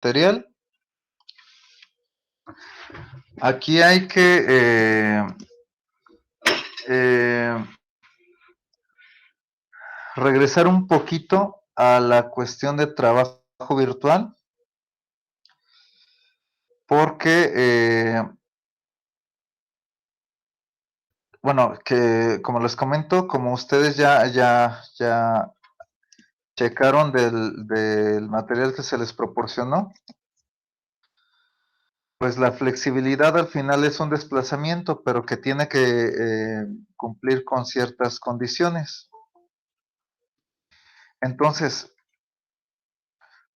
material. Aquí hay que eh, regresar un poquito a la cuestión de trabajo virtual, porque, bueno, que como les comento, como ustedes ya checaron del material que se les proporcionó, pues la flexibilidad al final es un desplazamiento, pero que tiene que cumplir con ciertas condiciones. Entonces,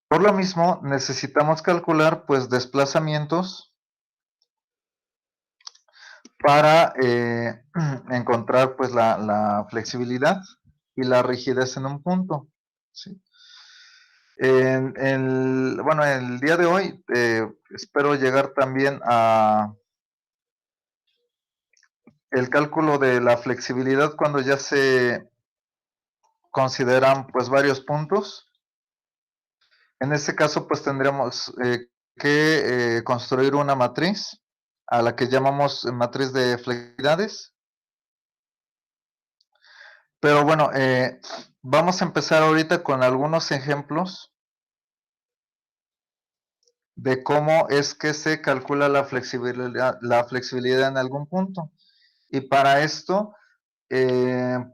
por lo mismo, necesitamos calcular pues desplazamientos para encontrar pues la flexibilidad y la rigidez en un punto. ¿Sí? Bueno, el día de hoy espero llegar también a el cálculo de la flexibilidad cuando ya se consideran pues varios puntos. En este caso pues tendríamos que construir una matriz a la que llamamos matriz de flexibilidades. Pero bueno, vamos a empezar ahorita con algunos ejemplos de cómo es que se calcula la flexibilidad en algún punto. Y para esto,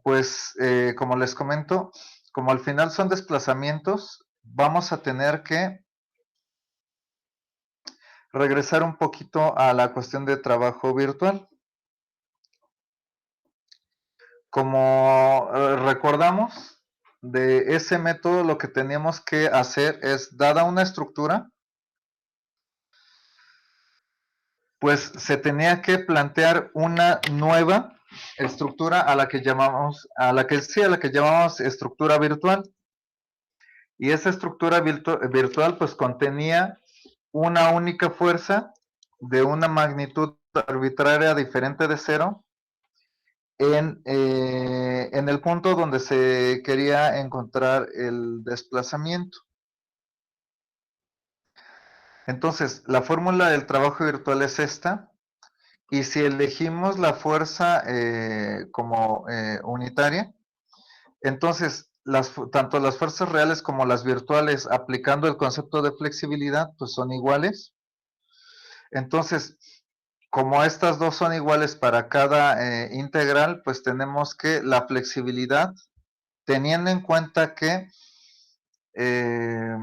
pues como les comento, como al final son desplazamientos, vamos a tener que regresar un poquito a la cuestión de trabajo virtual. Como recordamos, de ese método lo que teníamos que hacer es, dada una estructura, pues se tenía que plantear una nueva estructura a la que llamamos, a la que llamamos estructura virtual. Y esa estructura virtual pues contenía una única fuerza de una magnitud arbitraria diferente de cero en el punto donde se quería encontrar el desplazamiento. Entonces, la fórmula del trabajo virtual es esta, y si elegimos la fuerza como unitaria, entonces tanto las fuerzas reales como las virtuales aplicando el concepto de flexibilidad pues son iguales. Entonces, como estas dos son iguales para cada integral, pues tenemos que la flexibilidad, teniendo en cuenta que eh,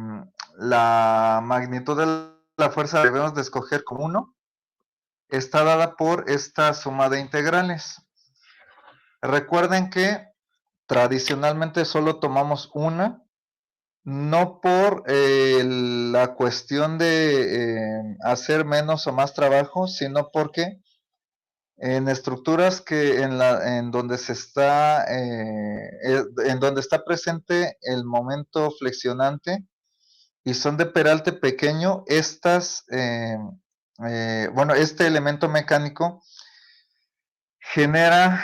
la magnitud de la fuerza debemos de escoger como 1, está dada por esta suma de integrales. Recuerden que tradicionalmente solo tomamos una, no por la cuestión de hacer menos o más trabajo, sino porque en estructuras que en donde se está en donde está presente el momento flexionante y son de peralte pequeño, bueno, este elemento mecánico genera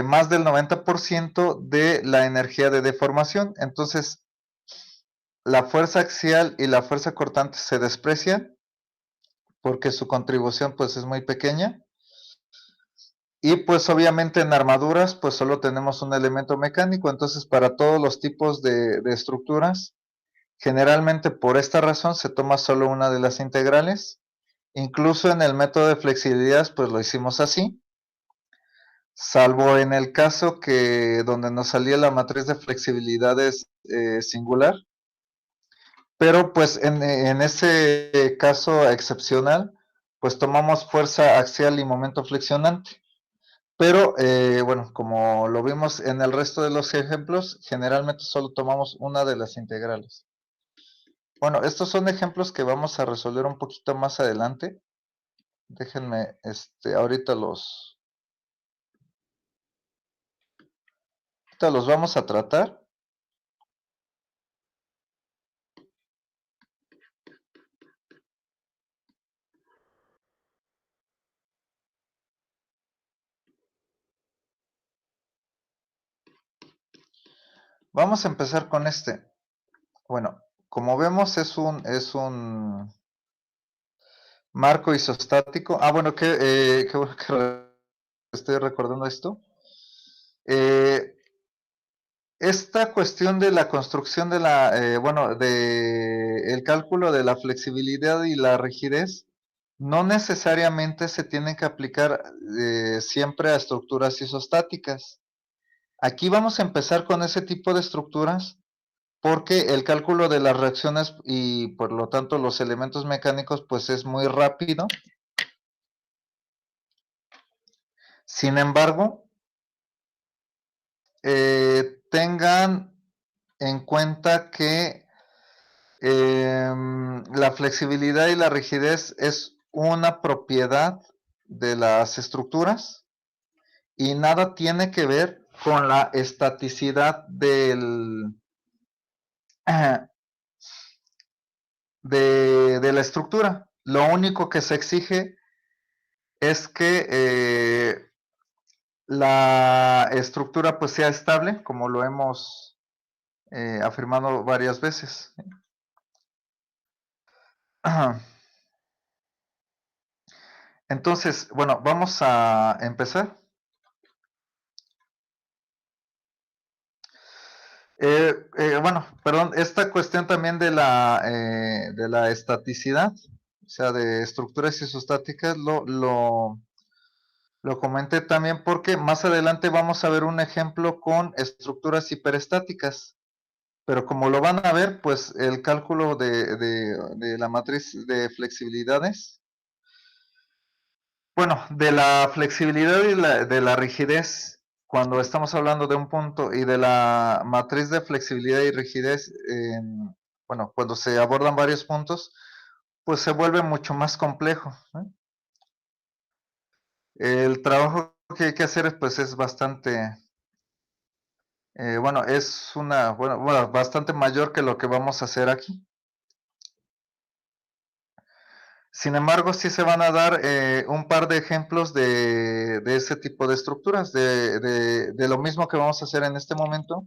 más del 90% de la energía de deformación. Entonces, la fuerza axial y la fuerza cortante se desprecian porque su contribución pues es muy pequeña. Y pues obviamente en armaduras pues solo tenemos un elemento mecánico, entonces para todos los tipos de estructuras, generalmente por esta razón se toma solo una de las integrales. Incluso en el método de flexibilidad pues lo hicimos así, salvo en el caso que donde nos salía la matriz de flexibilidades singular. Pero pues en ese caso excepcional, pues tomamos fuerza axial y momento flexionante. Pero bueno, como lo vimos en el resto de los ejemplos, generalmente solo tomamos una de las integrales. Bueno, estos son ejemplos que vamos a resolver un poquito más adelante. Déjenme, ahorita los vamos a tratar. Vamos a empezar con este. Bueno, como vemos es un marco isostático. Ah, bueno, qué bueno que estoy recordando esto. Esta cuestión de la construcción de bueno, de el cálculo de la flexibilidad y la rigidez, no necesariamente se tienen que aplicar siempre a estructuras isostáticas. Aquí vamos a empezar con ese tipo de estructuras porque el cálculo de las reacciones y por lo tanto los elementos mecánicos pues es muy rápido. Sin embargo, tengan en cuenta que la flexibilidad y la rigidez es una propiedad de las estructuras y nada tiene que ver con la estaticidad de la estructura. Lo único que se exige es que la estructura pues sea estable, como lo hemos afirmado varias veces. Entonces, bueno, vamos a empezar. Bueno, perdón, esta cuestión también de la estaticidad, o sea, de estructuras isostáticas, lo comenté también porque más adelante vamos a ver un ejemplo con estructuras hiperestáticas, pero como lo van a ver, pues el cálculo de la matriz de flexibilidades, bueno, de la flexibilidad y de la rigidez, cuando estamos hablando de un punto, y de la matriz de flexibilidad y rigidez, bueno, cuando se abordan varios puntos, pues se vuelve mucho más complejo, ¿no? El trabajo que hay que hacer, pues es bastante, bueno, es bueno, bastante mayor que lo que vamos a hacer aquí. Sin embargo, sí se van a dar un par de ejemplos de ese tipo de estructuras, de lo mismo que vamos a hacer en este momento,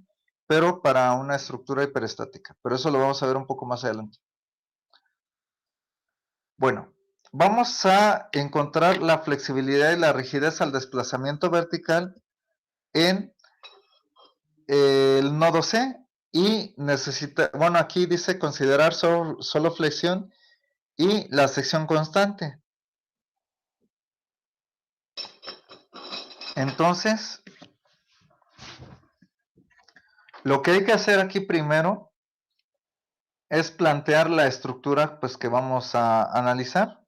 pero para una estructura hiperestática. Pero eso lo vamos a ver un poco más adelante. Bueno, vamos a encontrar la flexibilidad y la rigidez al desplazamiento vertical en el nodo C y bueno, aquí dice considerar solo flexión y la sección constante. Entonces, lo que hay que hacer aquí primero es plantear la estructura pues, que vamos a analizar.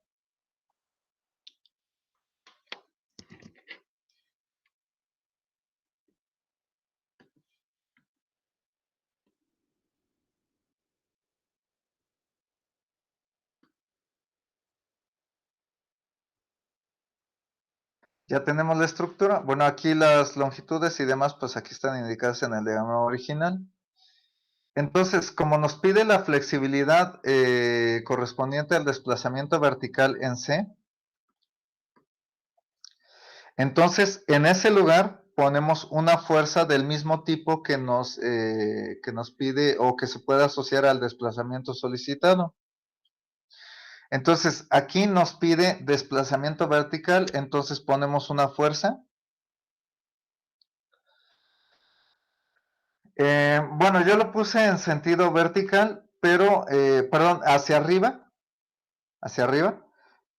Ya tenemos la estructura. Bueno, aquí las longitudes y demás, pues aquí están indicadas en el diagrama original. Entonces, como nos pide la flexibilidad correspondiente al desplazamiento vertical en C, entonces en ese lugar ponemos una fuerza del mismo tipo que nos pide o que se puede asociar al desplazamiento solicitado. Entonces, aquí nos pide desplazamiento vertical, entonces ponemos una fuerza. Bueno, yo lo puse en sentido vertical, pero, perdón, hacia arriba,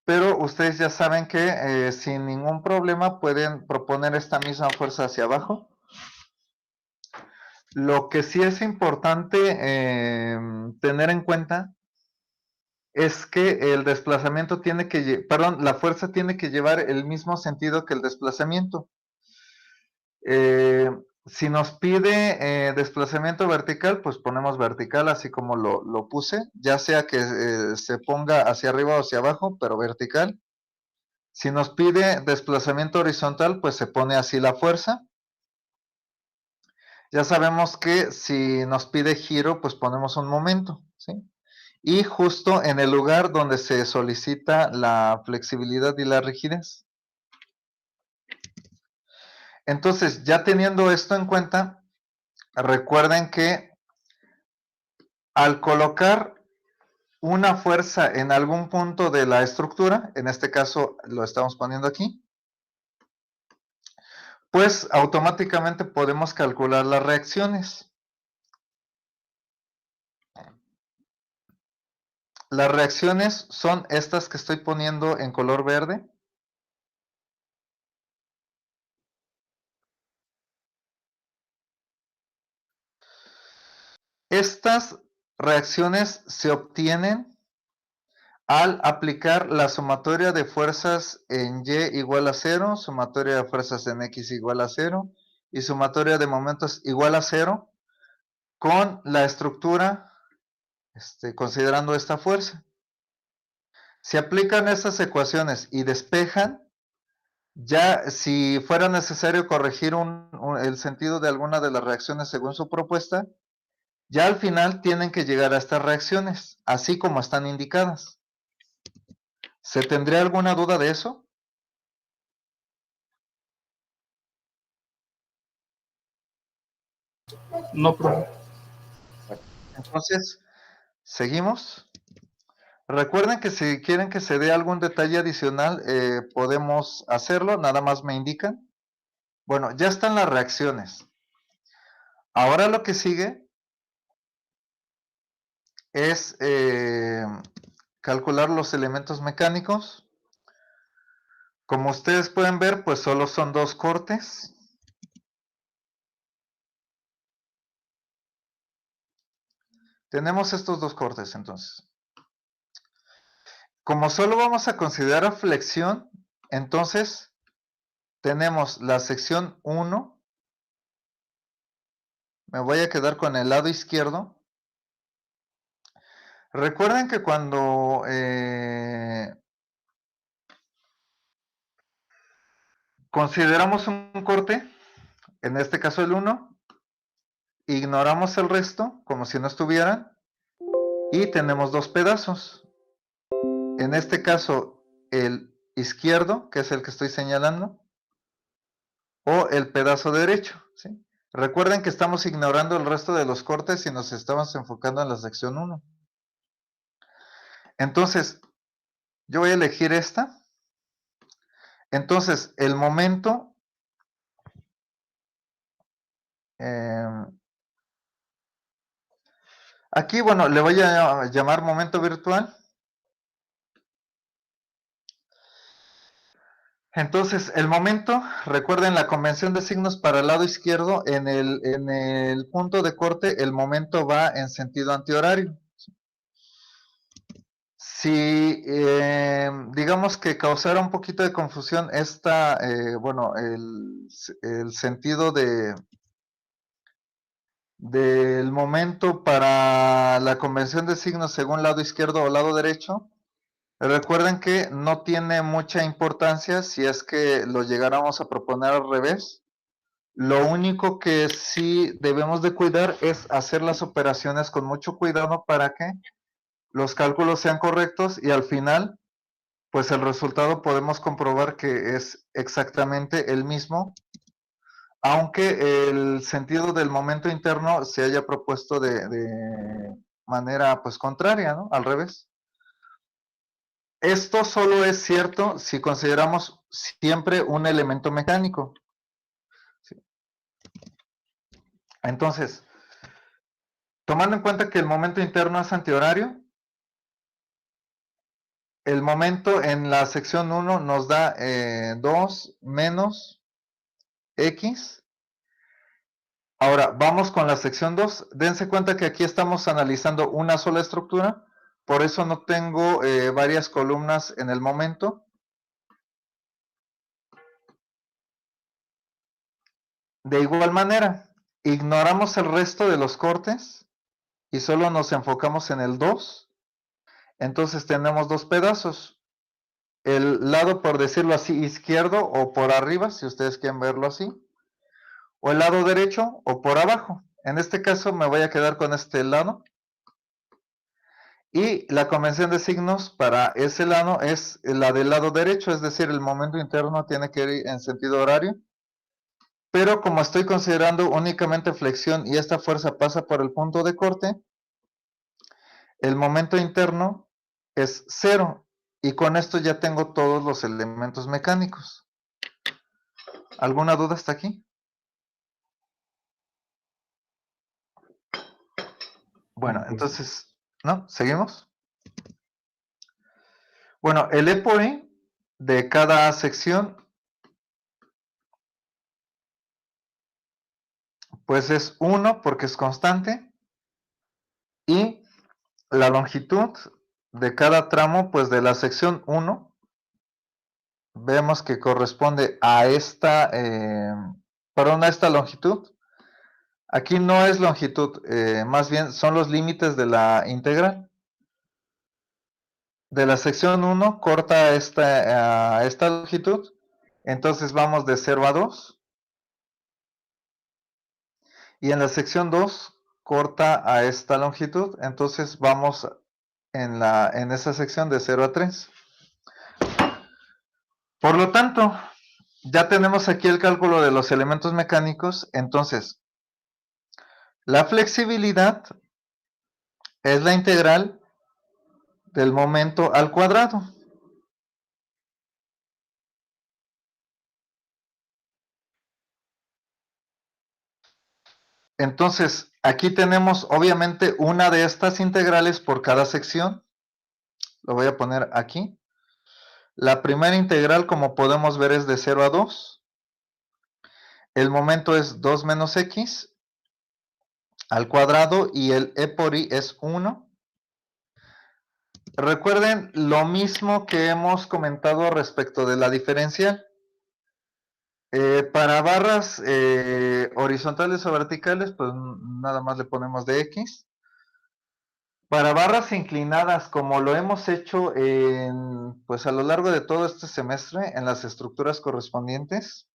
pero ustedes ya saben que sin ningún problema pueden proponer esta misma fuerza hacia abajo. Lo que sí es importante tener en cuenta es que el desplazamiento perdón, la fuerza tiene que llevar el mismo sentido que el desplazamiento. Si nos pide desplazamiento vertical, pues ponemos vertical, así como lo puse, ya sea que se ponga hacia arriba o hacia abajo, pero vertical. Si nos pide desplazamiento horizontal, pues se pone así la fuerza. Ya sabemos que si nos pide giro, pues ponemos un momento, ¿sí? Y justo en el lugar donde se solicita la flexibilidad y la rigidez. Entonces, ya teniendo esto en cuenta, recuerden que al colocar una fuerza en algún punto de la estructura, en este caso lo estamos poniendo aquí, pues automáticamente podemos calcular las reacciones. Las reacciones son estas que estoy poniendo en color verde. Estas reacciones se obtienen al aplicar la sumatoria de fuerzas en Y igual a 0, sumatoria de fuerzas en X igual a 0 y sumatoria de momentos igual a 0 con la estructura considerando esta fuerza. Si aplican estas ecuaciones y despejan, ya si fuera necesario corregir el sentido de alguna de las reacciones según su propuesta, ya al final tienen que llegar a estas reacciones, así como están indicadas. ¿Se tendría alguna duda de eso? No, profe. Entonces, seguimos. Recuerden que si quieren que se dé algún detalle adicional, podemos hacerlo, nada más me indican. Bueno, ya están las reacciones. Ahora lo que sigue es calcular los elementos mecánicos. Como ustedes pueden ver, pues solo son dos cortes. Tenemos estos dos cortes entonces. Como solo vamos a considerar flexión, entonces tenemos la sección 1. Me voy a quedar con el lado izquierdo. Recuerden que cuando consideramos un corte, en este caso el 1, ignoramos el resto como si no estuvieran y tenemos dos pedazos. En este caso el izquierdo, que es el que estoy señalando, o el pedazo derecho, ¿sí? Recuerden que estamos ignorando el resto de los cortes y nos estamos enfocando en la sección 1. Entonces, yo voy a elegir esta. Entonces, el momento aquí, bueno, le voy a llamar momento virtual. Entonces, el momento, recuerden la convención de signos para el lado izquierdo, en el punto de corte, el momento va en sentido antihorario. Si digamos que causara un poquito de confusión bueno, el sentido del momento para la convención de signos según lado izquierdo o lado derecho, recuerden que no tiene mucha importancia si es que lo llegáramos a proponer al revés. Lo único que sí debemos de cuidar es hacer las operaciones con mucho cuidado para que los cálculos sean correctos y al final, pues el resultado podemos comprobar que es exactamente el mismo, aunque el sentido del momento interno se haya propuesto de manera pues contraria, ¿no? Al revés. Esto solo es cierto si consideramos siempre un elemento mecánico. ¿Sí? Entonces, tomando en cuenta que el momento interno es antihorario, el momento en la sección 1 nos da 2 menos X. Ahora, vamos con la sección 2. Dense cuenta que aquí estamos analizando una sola estructura, por eso no tengo varias columnas en el momento. De igual manera, ignoramos el resto de los cortes y solo nos enfocamos en el 2. Entonces tenemos dos pedazos. El lado, por decirlo así, izquierdo o por arriba, si ustedes quieren verlo así, o el lado derecho o por abajo. En este caso me voy a quedar con este lado. Y la convención de signos para ese lado es la del lado derecho, es decir, el momento interno tiene que ir en sentido horario. Pero como estoy considerando únicamente flexión y esta fuerza pasa por el punto de corte, el momento interno es 0 y con esto ya tengo todos los elementos mecánicos. ¿Alguna duda hasta aquí? Bueno, entonces, ¿no? ¿Seguimos? Bueno, el E por I de cada sección, pues es 1 porque es constante, y la longitud de cada tramo, pues de la sección 1, vemos que corresponde a esta, perdón, a esta longitud. Aquí no es longitud, más bien son los límites de la integral. De la sección 1 corta a esta longitud, entonces vamos de 0 a 2. Y en la sección 2 corta a esta longitud, entonces vamos en esa sección de 0 a 3. Por lo tanto, ya tenemos aquí el cálculo de los elementos mecánicos, entonces la flexibilidad es la integral del momento al cuadrado. Entonces, aquí tenemos obviamente una de estas integrales por cada sección. Lo voy a poner aquí. La primera integral, como podemos ver, es de 0 a 2. El momento es 2 menos x al cuadrado y el e por i es 1. Recuerden lo mismo que hemos comentado respecto de la diferencial. Para barras horizontales o verticales, pues nada más le ponemos de x. Para barras inclinadas, como lo hemos hecho pues a lo largo de todo este semestre en las estructuras correspondientes,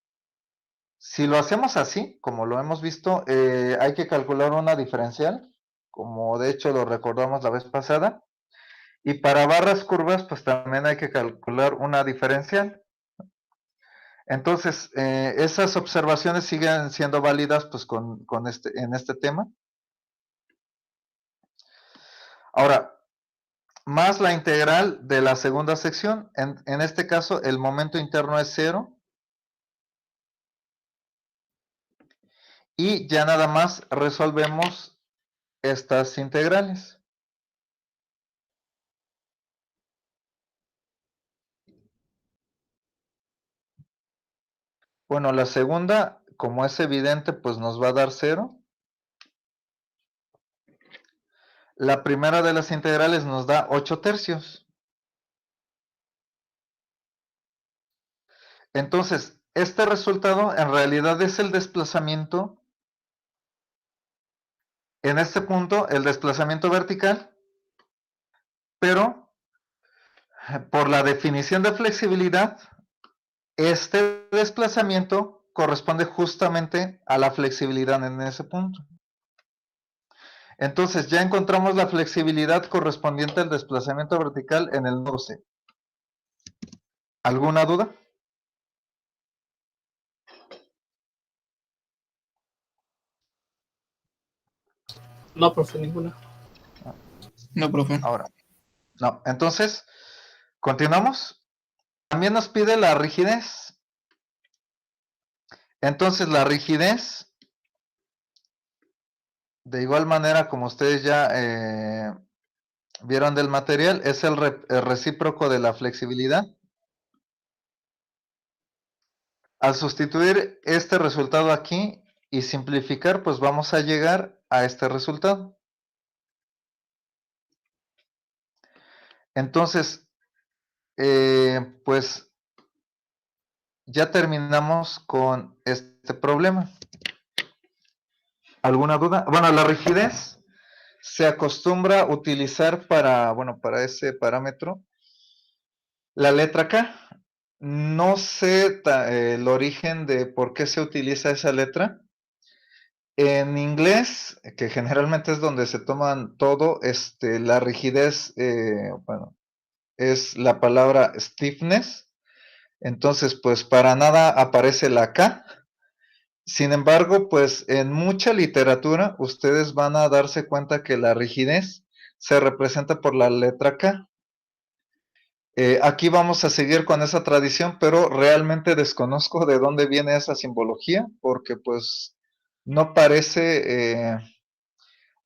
si lo hacemos así, como lo hemos visto, hay que calcular una diferencial, como de hecho lo recordamos la vez pasada. Y para barras curvas, pues también hay que calcular una diferencial. Entonces, esas observaciones siguen siendo válidas pues en este tema. Ahora, más la integral de la segunda sección, en este caso el momento interno es 0. Y ya nada más resolvemos estas integrales. Bueno, la segunda, como es evidente, pues nos va a dar 0. La primera de las integrales nos da 8 tercios. Entonces, este resultado en realidad es el desplazamiento, en este punto, el desplazamiento vertical, pero por la definición de flexibilidad, este desplazamiento corresponde justamente a la flexibilidad en ese punto. Entonces ya encontramos la flexibilidad correspondiente al desplazamiento vertical en el nodo C. ¿Alguna duda? No, profe, ninguna. No, profe. Ahora, no. Entonces, continuamos. También nos pide la rigidez. Entonces, la rigidez, de igual manera como ustedes ya vieron del material, es el recíproco de la flexibilidad. Al sustituir este resultado aquí y simplificar, pues vamos a llegar a este resultado. Entonces, pues ya terminamos con este problema. ¿Alguna duda? Bueno, la rigidez se acostumbra a utilizar para ese parámetro la letra K. No sé el origen de por qué se utiliza esa letra. En inglés, que generalmente es donde se toman todo, la rigidez, es la palabra stiffness. Entonces, pues para nada aparece la K. Sin embargo, pues en mucha literatura ustedes van a darse cuenta que la rigidez se representa por la letra K. Aquí vamos a seguir con esa tradición, pero realmente desconozco de dónde viene esa simbología, porque pues no parece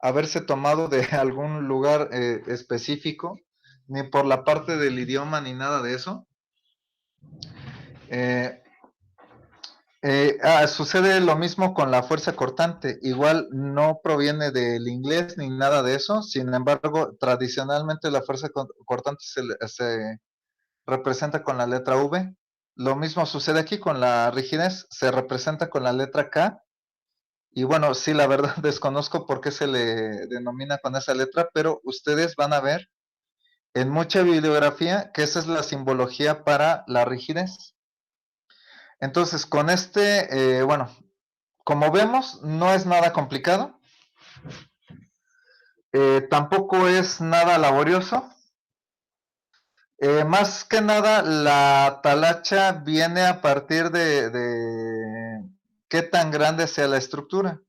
haberse tomado de algún lugar específico, ni por la parte del idioma, ni nada de eso. Sucede lo mismo con la fuerza cortante, igual no proviene del inglés ni nada de eso, sin embargo, tradicionalmente la fuerza cortante se representa con la letra V. Lo mismo sucede aquí con la rigidez, se representa con la letra K. Y bueno, sí, la verdad desconozco por qué se le denomina con esa letra, pero ustedes van a ver en mucha bibliografía que esa es la simbología para la rigidez. Entonces, con bueno, como vemos, no es nada complicado, tampoco es nada laborioso. Más que nada, la talacha viene a partir de qué tan grande sea la estructura.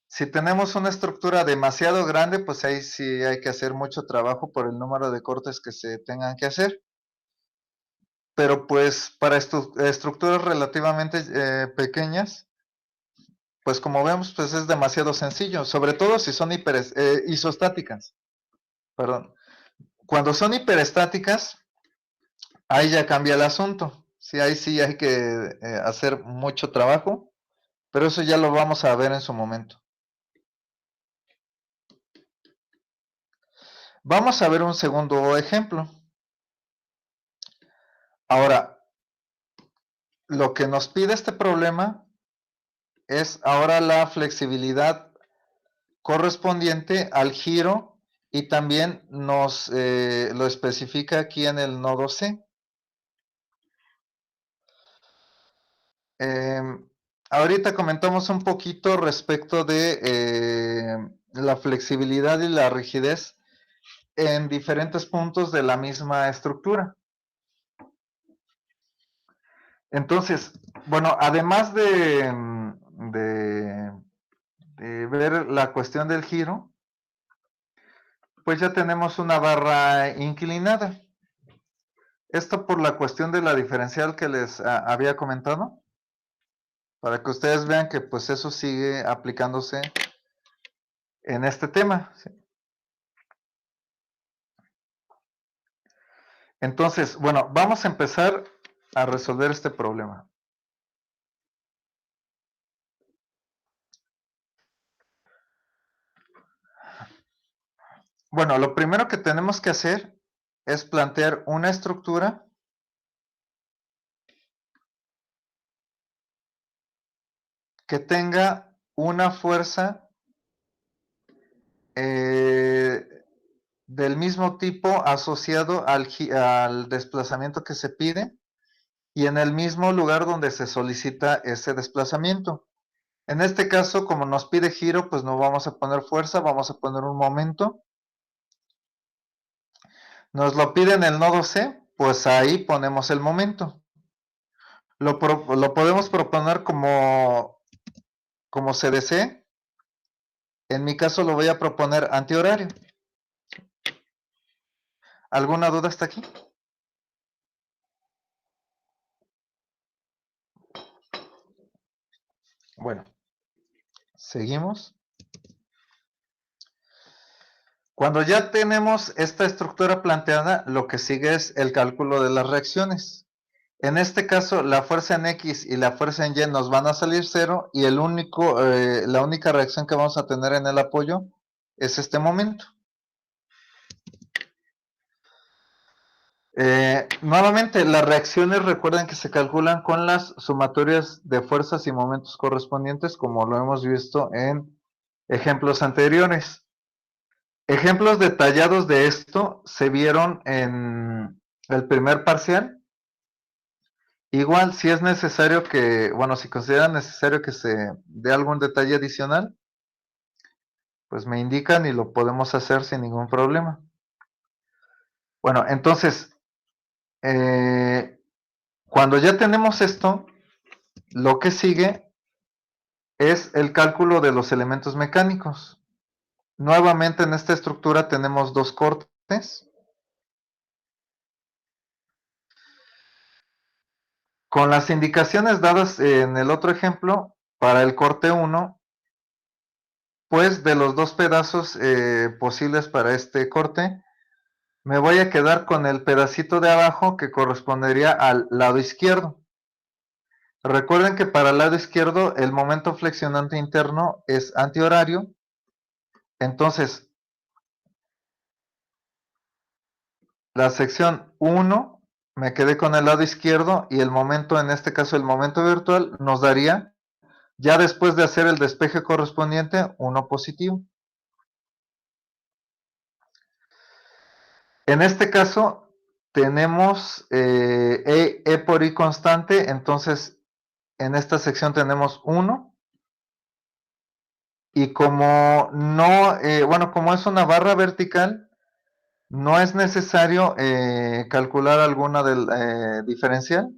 Si tenemos una estructura demasiado grande, pues ahí sí hay que hacer mucho trabajo por el número de cortes que se tengan que hacer. Pero pues para estructuras relativamente pequeñas, pues como vemos, pues es demasiado sencillo, sobre todo si son isostáticas. Perdón. Cuando son hiperestáticas, ahí ya cambia el asunto. Sí, ahí sí hay que hacer mucho trabajo, pero eso ya lo vamos a ver en su momento. Vamos a ver un segundo ejemplo. Ahora, lo que nos pide este problema es ahora la flexibilidad correspondiente al giro y también nos lo especifica aquí en el nodo C. Ahorita comentamos un poquito respecto de la flexibilidad y la rigidez en diferentes puntos de la misma estructura. Entonces, bueno, además de ver la cuestión del giro, pues ya tenemos una barra inclinada. Esto por la cuestión de la diferencial que les había comentado, para que ustedes vean que pues eso sigue aplicándose en este tema. ¿Sí? Entonces, bueno, vamos a empezar a resolver este problema. Bueno, lo primero que tenemos que hacer es plantear una estructura que tenga una fuerza del mismo tipo asociado al desplazamiento que se pide y en el mismo lugar donde se solicita ese desplazamiento. En este caso, como nos pide giro, pues no vamos a poner fuerza, vamos a poner un momento. Nos lo pide en el nodo C, pues ahí ponemos el momento. Lo podemos proponer como se desee. En mi caso lo voy a proponer antihorario. ¿Alguna duda hasta aquí? Bueno, seguimos. Cuando ya tenemos esta estructura planteada, lo que sigue es el cálculo de las reacciones. En este caso, la fuerza en X y la fuerza en Y nos van a salir cero y la única reacción que vamos a tener en el apoyo es este momento. Nuevamente, las reacciones recuerden que se calculan con las sumatorias de fuerzas y momentos correspondientes, como lo hemos visto en ejemplos anteriores. Ejemplos detallados de esto se vieron en el primer parcial. Igual, si es necesario si consideran necesario que se dé algún detalle adicional, pues me indican y lo podemos hacer sin ningún problema. Bueno, entonces, cuando ya tenemos esto, lo que sigue es el cálculo de los elementos mecánicos. Nuevamente en esta estructura tenemos dos cortes. Con las indicaciones dadas en el otro ejemplo, para el corte 1, pues de los dos pedazos posibles para este corte, me voy a quedar con el pedacito de abajo que correspondería al lado izquierdo. Recuerden que para el lado izquierdo el momento flexionante interno es antihorario. Entonces, la sección 1 me quedé con el lado izquierdo y el momento, en este caso el momento virtual, nos daría, ya después de hacer el despeje correspondiente, 1 positivo. En este caso, tenemos E por I constante, entonces en esta sección tenemos 1. Y como no, bueno, como es una barra vertical, no es necesario calcular alguna del diferencial.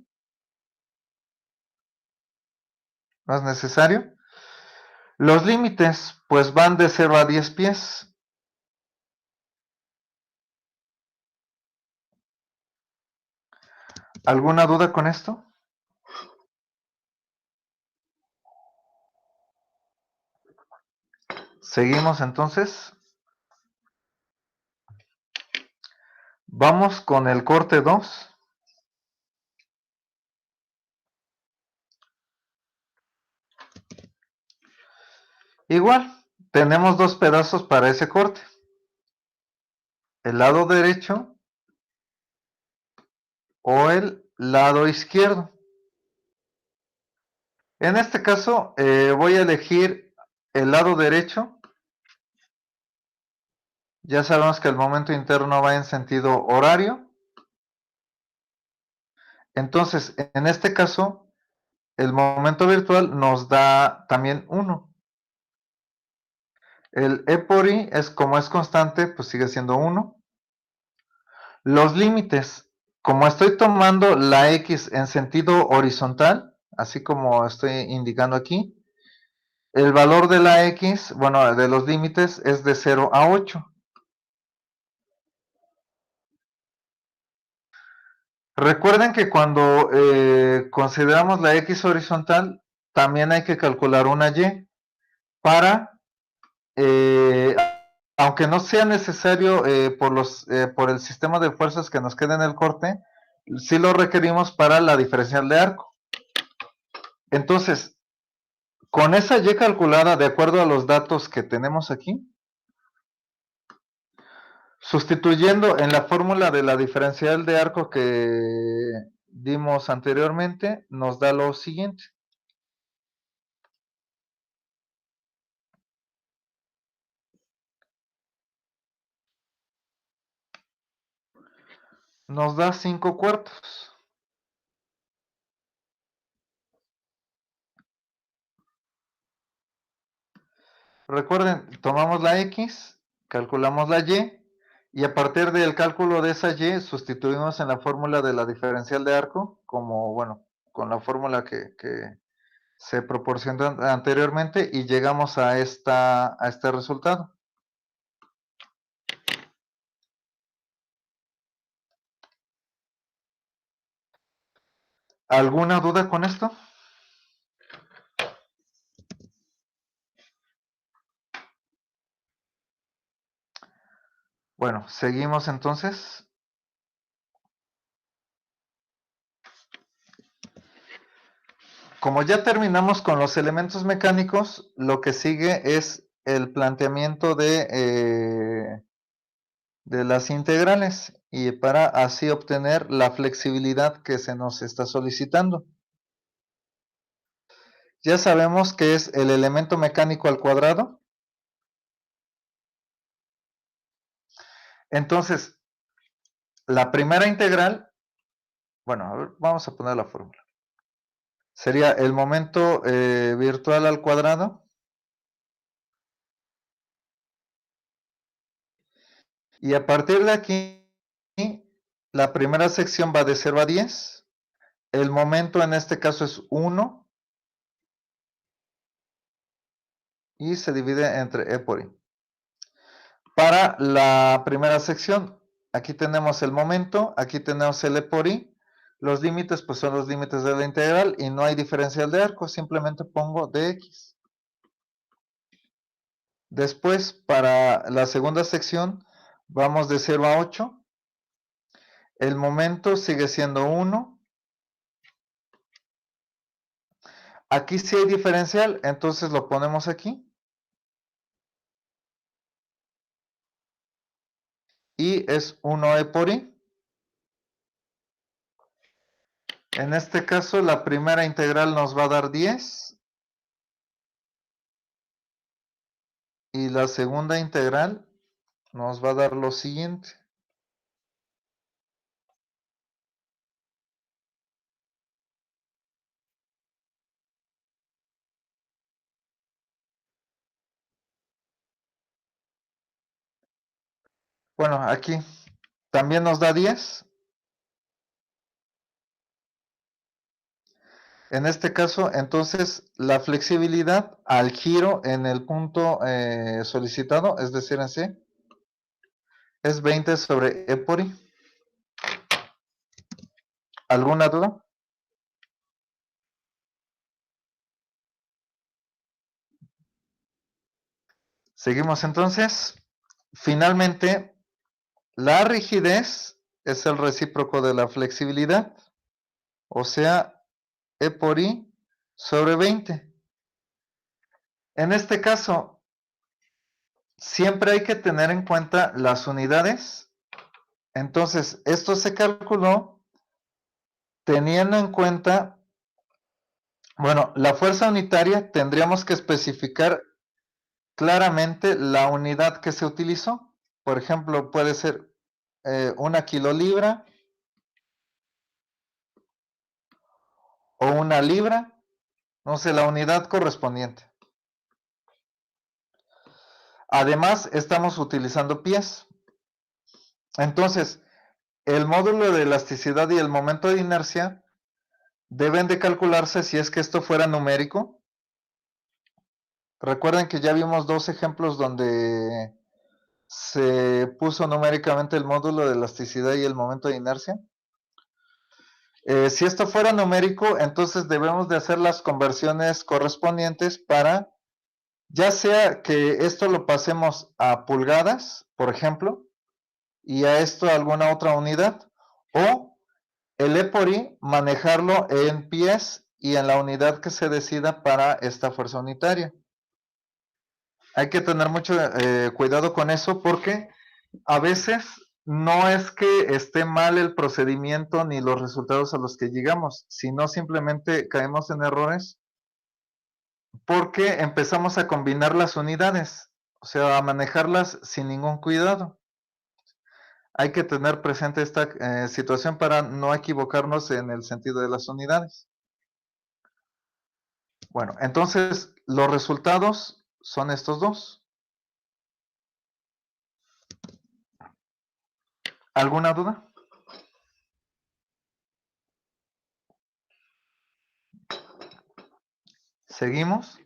No es necesario. Los límites, pues van de 0 a 10 pies. ¿Alguna duda con esto? Seguimos entonces. Vamos con el corte 2. Igual, tenemos dos pedazos para ese corte. El lado derecho o el lado izquierdo. En este caso voy a elegir el lado derecho. Ya sabemos que el momento interno va en sentido horario. Entonces, en este caso, el momento virtual nos da también 1. El E por I es como es constante, pues sigue siendo 1. Los límites, como estoy tomando la X en sentido horizontal, así como estoy indicando aquí, el valor de la X, bueno, de los límites es de 0 a 8. Recuerden que cuando consideramos la X horizontal, también hay que calcular una Y para, aunque no sea necesario por el sistema de fuerzas que nos quede en el corte, sí lo requerimos para la diferencial de arco. Entonces, con esa Y calculada de acuerdo a los datos que tenemos aquí, sustituyendo en la fórmula de la diferencial de arco que dimos anteriormente, nos da lo siguiente. Nos da 5/4. Recuerden, tomamos la X, calculamos la y a partir del cálculo de esa Y sustituimos en la fórmula de la diferencial de arco, como, bueno, con la fórmula que se proporcionó anteriormente y llegamos a este resultado. ¿Alguna duda con esto? Bueno, seguimos entonces. Como ya terminamos con los elementos mecánicos, lo que sigue es el planteamiento de las integrales y para así obtener la flexibilidad que se nos está solicitando. Ya sabemos que es el elemento mecánico al cuadrado. Entonces, la primera integral, bueno, a ver, vamos a poner la fórmula. Sería el momento virtual al cuadrado. Y a partir de aquí, la primera sección va de 0 a 10. El momento en este caso es 1. Y se divide entre E por I. para la primera sección. Aquí tenemos el momento, aquí tenemos el E por I. Los límites pues son los límites de la integral y no hay diferencial de arco, simplemente pongo dx. Después, para la segunda sección, vamos de 0 a 8. El momento sigue siendo 1. Aquí sí hay diferencial, entonces lo ponemos aquí. Y es 1e por i. En este caso, la primera integral nos va a dar 10. Y la segunda integral nos va a dar lo siguiente. Bueno, aquí también nos da 10. En este caso, entonces, la flexibilidad al giro en el punto solicitado, es decir, en C, es 20 sobre E por I. ¿Alguna duda? Seguimos entonces. Finalmente, la rigidez es el recíproco de la flexibilidad, o sea, E por I sobre 20. En este caso, siempre hay que tener en cuenta las unidades. Entonces, esto se calculó teniendo en cuenta, bueno, la fuerza unitaria tendríamos que especificar claramente la unidad que se utilizó. Por ejemplo, puede ser 1 kilolibra o 1 libra, no sé, la unidad correspondiente. Además, estamos utilizando pies. Entonces, el módulo de elasticidad y el momento de inercia deben de calcularse si es que esto fuera numérico. Recuerden que ya vimos dos ejemplos donde se puso numéricamente el módulo de elasticidad y el momento de inercia. Si esto fuera numérico, entonces debemos de hacer las conversiones correspondientes para, ya sea que esto lo pasemos a pulgadas, por ejemplo, y a esto alguna otra unidad, o el E por I manejarlo en pies y en la unidad que se decida para esta fuerza unitaria. Hay que tener mucho cuidado con eso porque a veces no es que esté mal el procedimiento ni los resultados a los que llegamos, sino simplemente caemos en errores porque empezamos a combinar las unidades, o sea, a manejarlas sin ningún cuidado. Hay que tener presente esta situación para no equivocarnos en el sentido de las unidades. Bueno, entonces los resultados son estos dos. ¿Alguna duda? ¿Seguimos?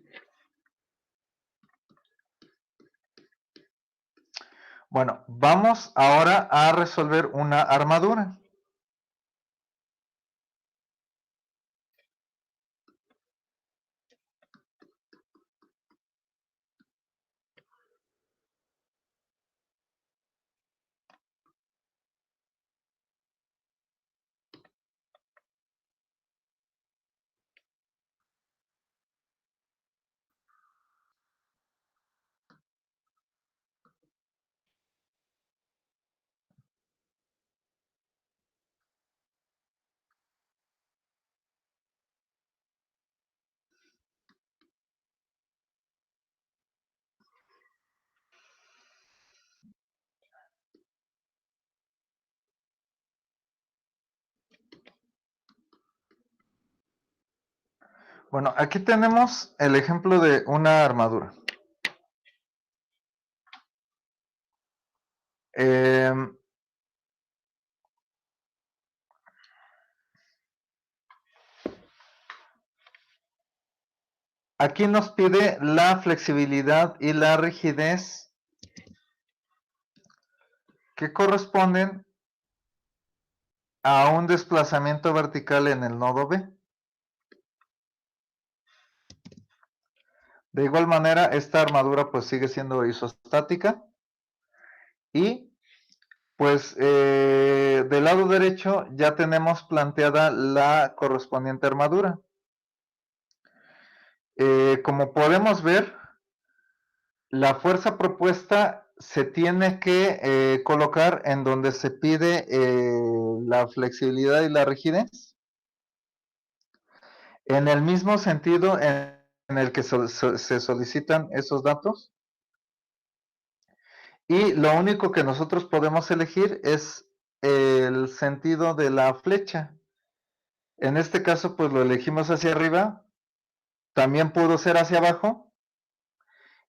Bueno, vamos ahora a resolver una armadura. Bueno, aquí tenemos el ejemplo de una armadura. Aquí nos pide la flexibilidad y la rigidez que corresponden a un desplazamiento vertical en el nodo B. De igual manera, esta armadura pues sigue siendo isostática y pues del lado derecho ya tenemos planteada la correspondiente armadura. Como podemos ver, la fuerza propuesta se tiene que colocar en donde se pide la flexibilidad y la rigidez. En el mismo sentido en el que se solicitan esos datos. Y lo único que nosotros podemos elegir es el sentido de la flecha. En este caso, pues lo elegimos hacia arriba. También pudo ser hacia abajo.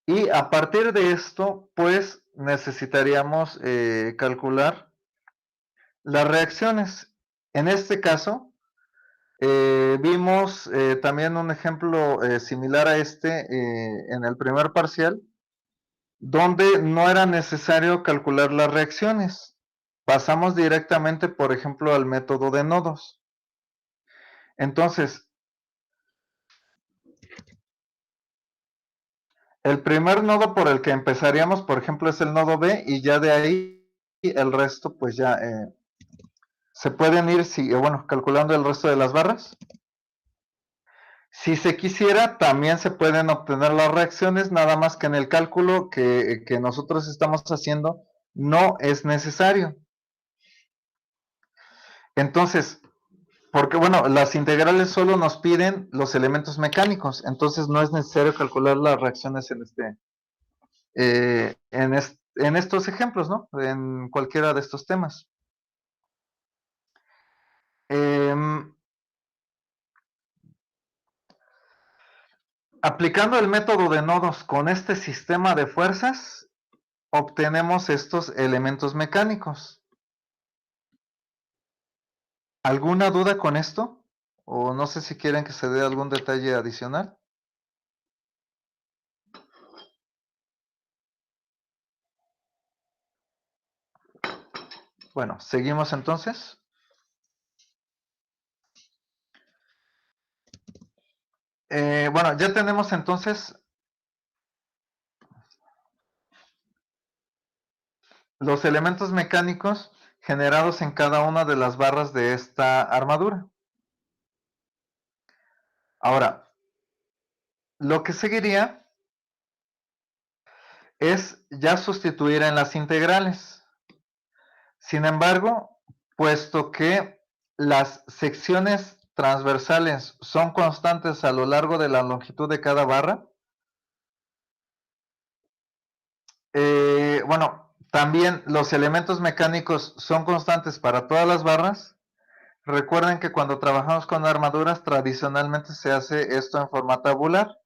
Y a partir de esto, pues necesitaríamos calcular las reacciones. En este caso, vimos también un ejemplo similar a este en el primer parcial, donde no era necesario calcular las reacciones. Pasamos directamente, por ejemplo, al método de nodos. Entonces, el primer nodo por el que empezaríamos, por ejemplo, es el nodo B, y ya de ahí el resto, pues ya se pueden ir, bueno, calculando el resto de las barras. Si se quisiera, también se pueden obtener las reacciones, nada más que en el cálculo que nosotros estamos haciendo no es necesario. Entonces, porque bueno, las integrales solo nos piden los elementos mecánicos, entonces no es necesario calcular las reacciones en estos ejemplos, ¿no? En cualquiera de estos temas. Aplicando el método de nodos con este sistema de fuerzas, obtenemos estos elementos mecánicos. ¿Alguna duda con esto? O no sé si quieren que se dé algún detalle adicional. Bueno, seguimos entonces. Bueno, ya tenemos entonces los elementos mecánicos generados en cada una de las barras de esta armadura. Ahora, lo que seguiría es ya sustituir en las integrales. Sin embargo, puesto que las secciones transversales son constantes a lo largo de la longitud de cada barra, bueno, también los elementos mecánicos son constantes para todas las barras. Recuerden que cuando trabajamos con armaduras, tradicionalmente se hace esto en forma tabular.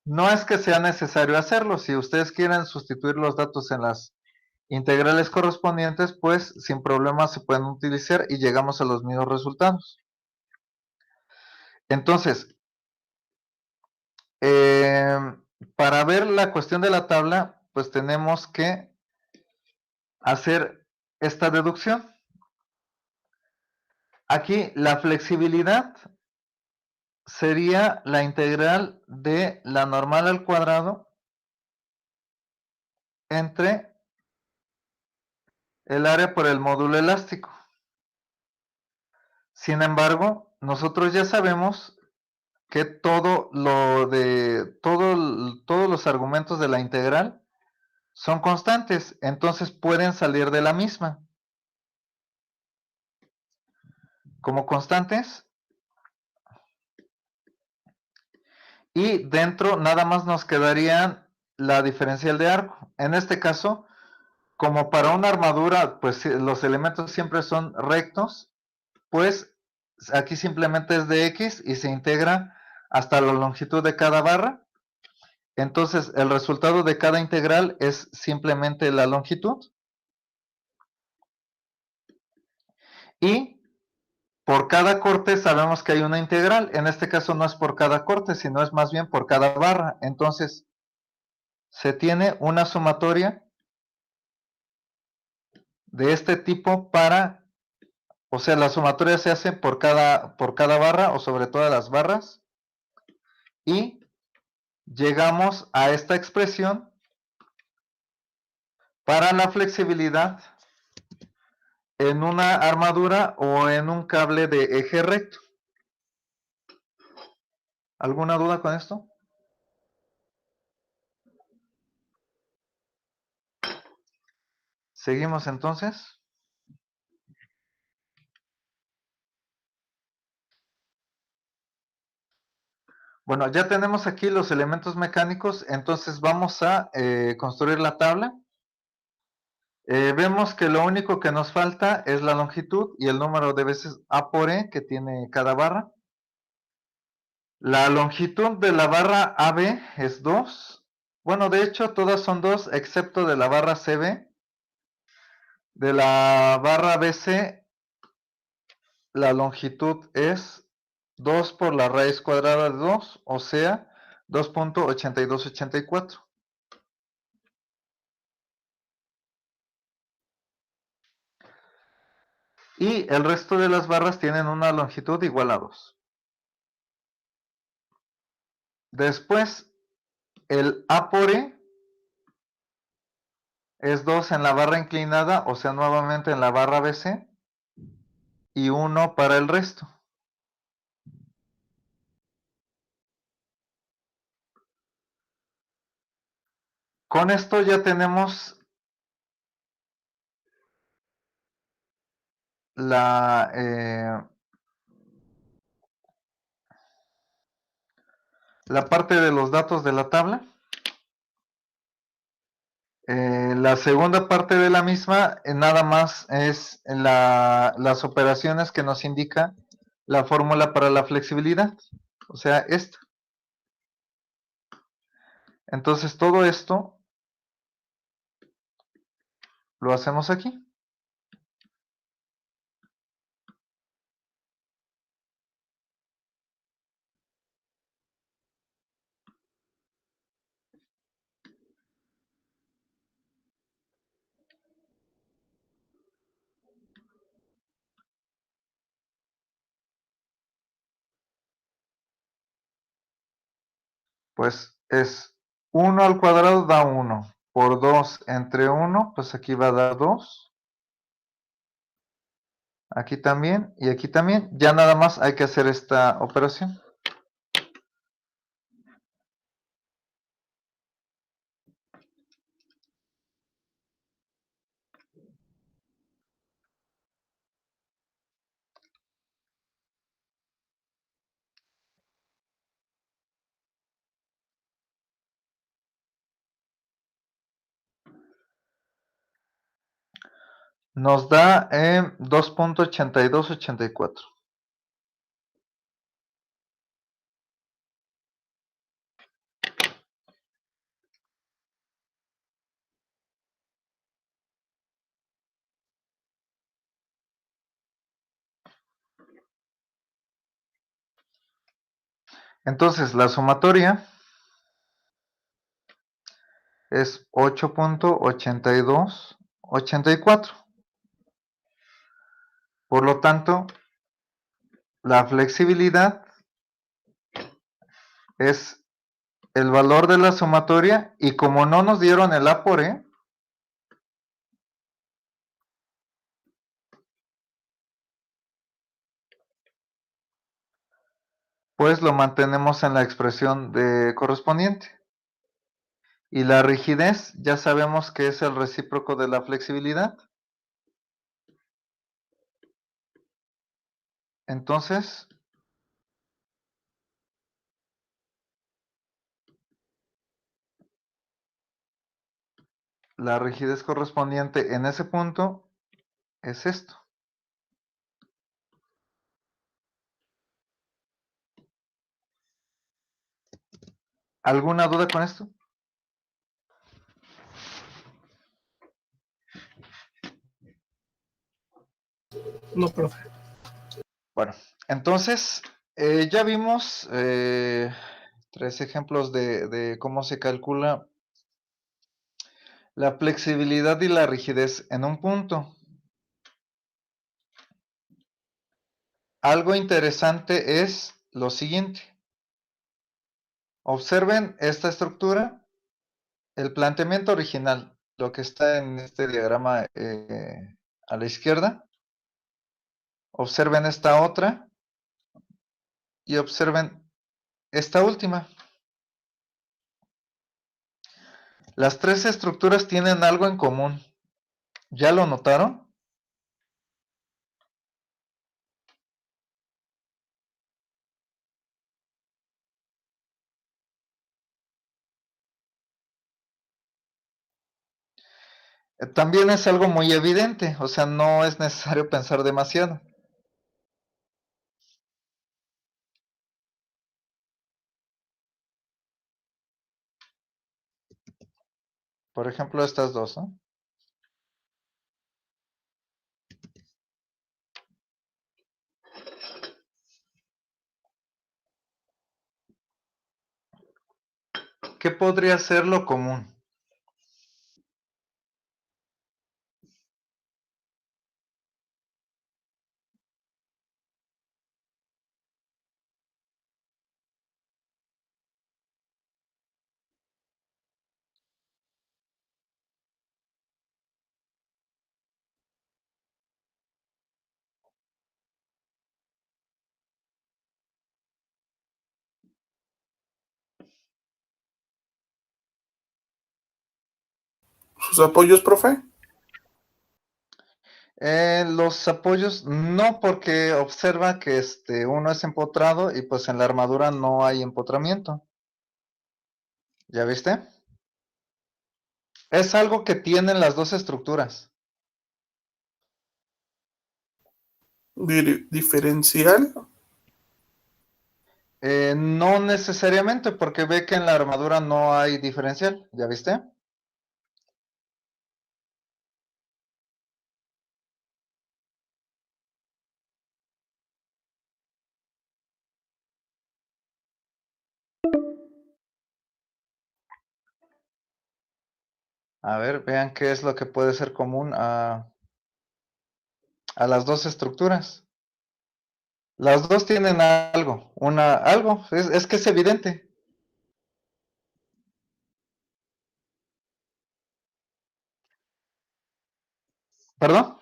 No es que sea necesario hacerlo. Si ustedes quieren sustituir los datos en las integrales correspondientes, pues sin problema se pueden utilizar y llegamos a los mismos resultados. Entonces, para ver la cuestión de la tabla, pues tenemos que hacer esta deducción. Aquí la flexibilidad sería la integral de la normal al cuadrado entre el área por el módulo elástico. Sin embargo, nosotros ya sabemos que todos los argumentos de la integral son constantes, entonces pueden salir de la misma. Como constantes, y dentro nada más nos quedaría la diferencial de arco. En este caso, como para una armadura, pues los elementos siempre son rectos, pues aquí simplemente es de X y se integra hasta la longitud de cada barra. Entonces, el resultado de cada integral es simplemente la longitud. Y por cada corte sabemos que hay una integral. En este caso no es por cada corte, sino es más bien por cada barra. Entonces, se tiene una sumatoria de este tipo para, o sea, la sumatoria se hace por cada barra o sobre todas las barras y llegamos a esta expresión para la flexibilidad en una armadura o en un cable de eje recto. ¿Alguna duda con esto? Seguimos entonces. Bueno, ya tenemos aquí los elementos mecánicos, entonces vamos a construir la tabla. Vemos que lo único que nos falta es la longitud y el número de veces A por E que tiene cada barra. La longitud de la barra AB es 2. Bueno, de hecho todas son 2 excepto de la barra CB. De la barra BC la longitud es 2 por la raíz cuadrada de 2, o sea, 2.8284. Y el resto de las barras tienen una longitud igual a 2. Después, el A por E es 2 en la barra inclinada, o sea, nuevamente en la barra BC, y 1 para el resto. Con esto ya tenemos la parte de los datos de la tabla. La segunda parte de la misma nada más es las operaciones que nos indica la fórmula para la flexibilidad, o sea, esta. Entonces todo esto lo hacemos aquí. Pues es 1 al cuadrado da 1, por 2 entre 1, pues aquí va a dar 2. Aquí también y aquí también. Ya nada más hay que hacer esta operación. Nos da 2.8284. Entonces la sumatoria es 8.8284. Por lo tanto, la flexibilidad es el valor de la sumatoria y como no nos dieron el A por E, pues lo mantenemos en la expresión correspondiente. Y la rigidez ya sabemos que es el recíproco de la flexibilidad. Entonces, la rigidez correspondiente en ese punto es esto. ¿Alguna duda con esto? No, profe. Bueno, entonces ya vimos 3 ejemplos de cómo se calcula la flexibilidad y la rigidez en un punto. algo interesante es lo siguiente. Observen esta estructura, el planteamiento original, lo que está en este diagrama a la izquierda. Observen esta otra y observen esta última. Las tres estructuras tienen algo en común. ¿Ya lo notaron? También es algo muy evidente, o sea, no es necesario pensar demasiado. Por ejemplo, estas dos, ¿no? ¿Qué podría ser lo común? ¿Sus apoyos, profe? Los apoyos no, porque observa que uno es empotrado y pues en la armadura no hay empotramiento. ¿Ya viste? Es algo que tienen las dos estructuras. ¿Diferencial? No necesariamente, porque ve que en la armadura no hay diferencial. ¿Ya viste? A ver, vean qué es lo que puede ser común a las dos estructuras. Las dos tienen algo, algo, es que es evidente. ¿Perdón?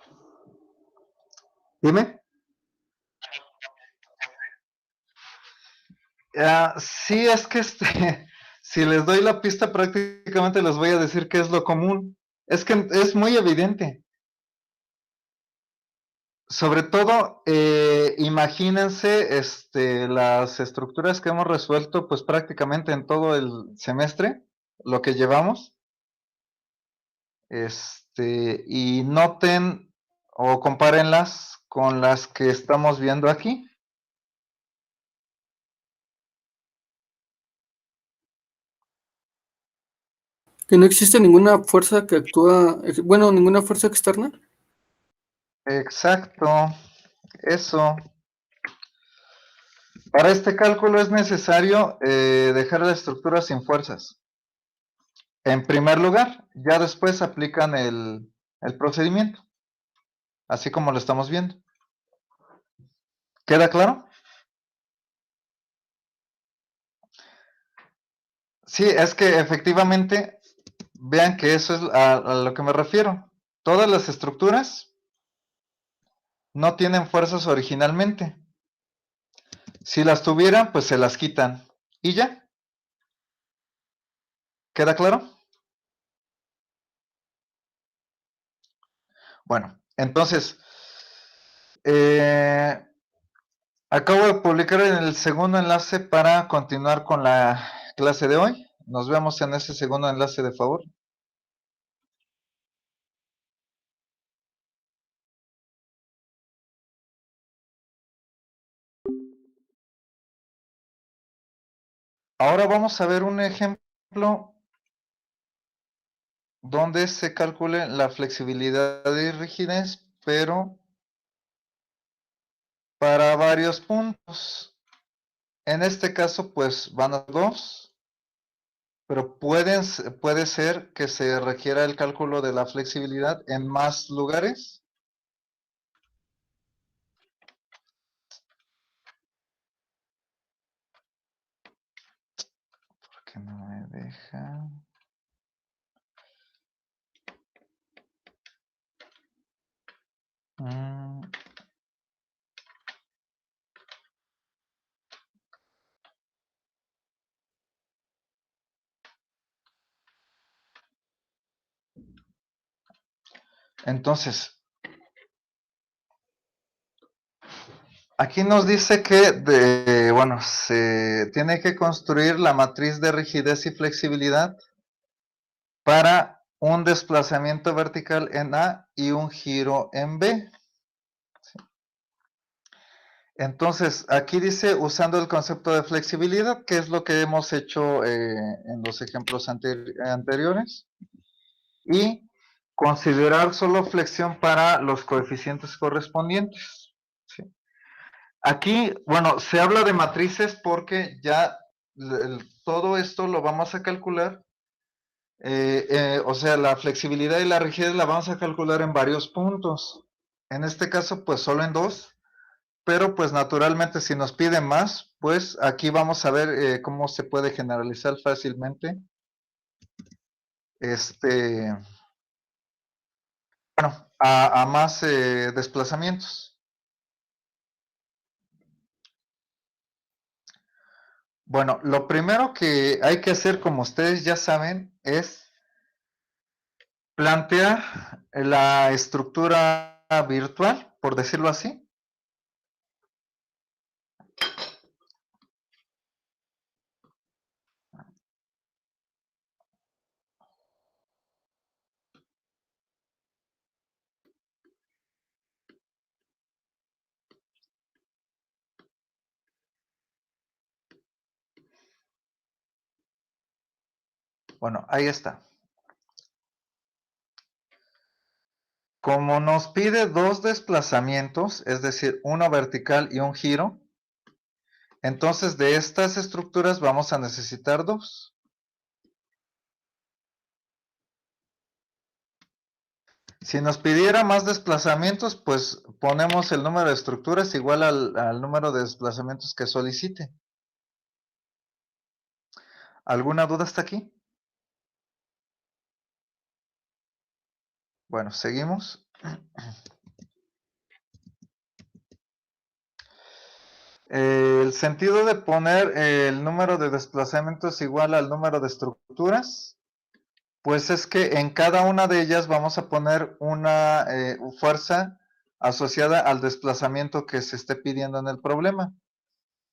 Dime. Sí, es que si les doy la pista prácticamente les voy a decir qué es lo común. Es que es muy evidente. Sobre todo, imagínense las estructuras que hemos resuelto pues prácticamente en todo el semestre, lo que llevamos, y noten o compárenlas con las que estamos viendo aquí. Que no existe ninguna fuerza que actúa, bueno, ninguna fuerza externa. Exacto, eso. Para este cálculo es necesario dejar la estructura sin fuerzas. En primer lugar, ya después aplican el procedimiento, así como lo estamos viendo. ¿Queda claro? Sí, es que efectivamente, vean que eso es a lo que me refiero. Todas las estructuras no tienen fuerzas originalmente. Si las tuvieran, pues se las quitan. ¿Y ya? ¿Queda claro? Bueno, entonces, eh, acabo de publicar el segundo enlace para continuar con la clase de hoy. Nos vemos en ese segundo enlace, de favor. Ahora vamos a ver un ejemplo donde se calcule la flexibilidad y rigidez, pero para varios puntos. En este caso, pues van a dos, pero puede ser que se requiera el cálculo de la flexibilidad en más lugares. deja. Mm, Entonces, aquí nos dice que, bueno, se tiene que construir la matriz de rigidez y flexibilidad para un desplazamiento vertical en A y un giro en B. Entonces, aquí dice usando el concepto de flexibilidad, que es lo que hemos hecho en los ejemplos anteriores, y considerar solo flexión para los coeficientes correspondientes. ¿Sí? Aquí, bueno, se habla de matrices porque ya todo esto lo vamos a calcular, o sea, la flexibilidad y la rigidez la vamos a calcular en varios puntos. En este caso, pues solo en dos, pero pues naturalmente si nos piden más, pues aquí vamos a ver cómo se puede generalizar fácilmente bueno, a más desplazamientos. Bueno, lo primero que hay que hacer, como ustedes ya saben, es plantear la estructura virtual, por decirlo así. Bueno, ahí está. Como nos pide dos desplazamientos, es decir, uno vertical y un giro, entonces de estas estructuras vamos a necesitar dos. Si nos pidiera más desplazamientos, pues ponemos el número de estructuras igual al número de desplazamientos que solicite. ¿Alguna duda hasta aquí? Bueno, seguimos. El sentido de poner el número de desplazamientos igual al número de estructuras, pues es que en cada una de ellas vamos a poner una fuerza asociada al desplazamiento que se esté pidiendo en el problema.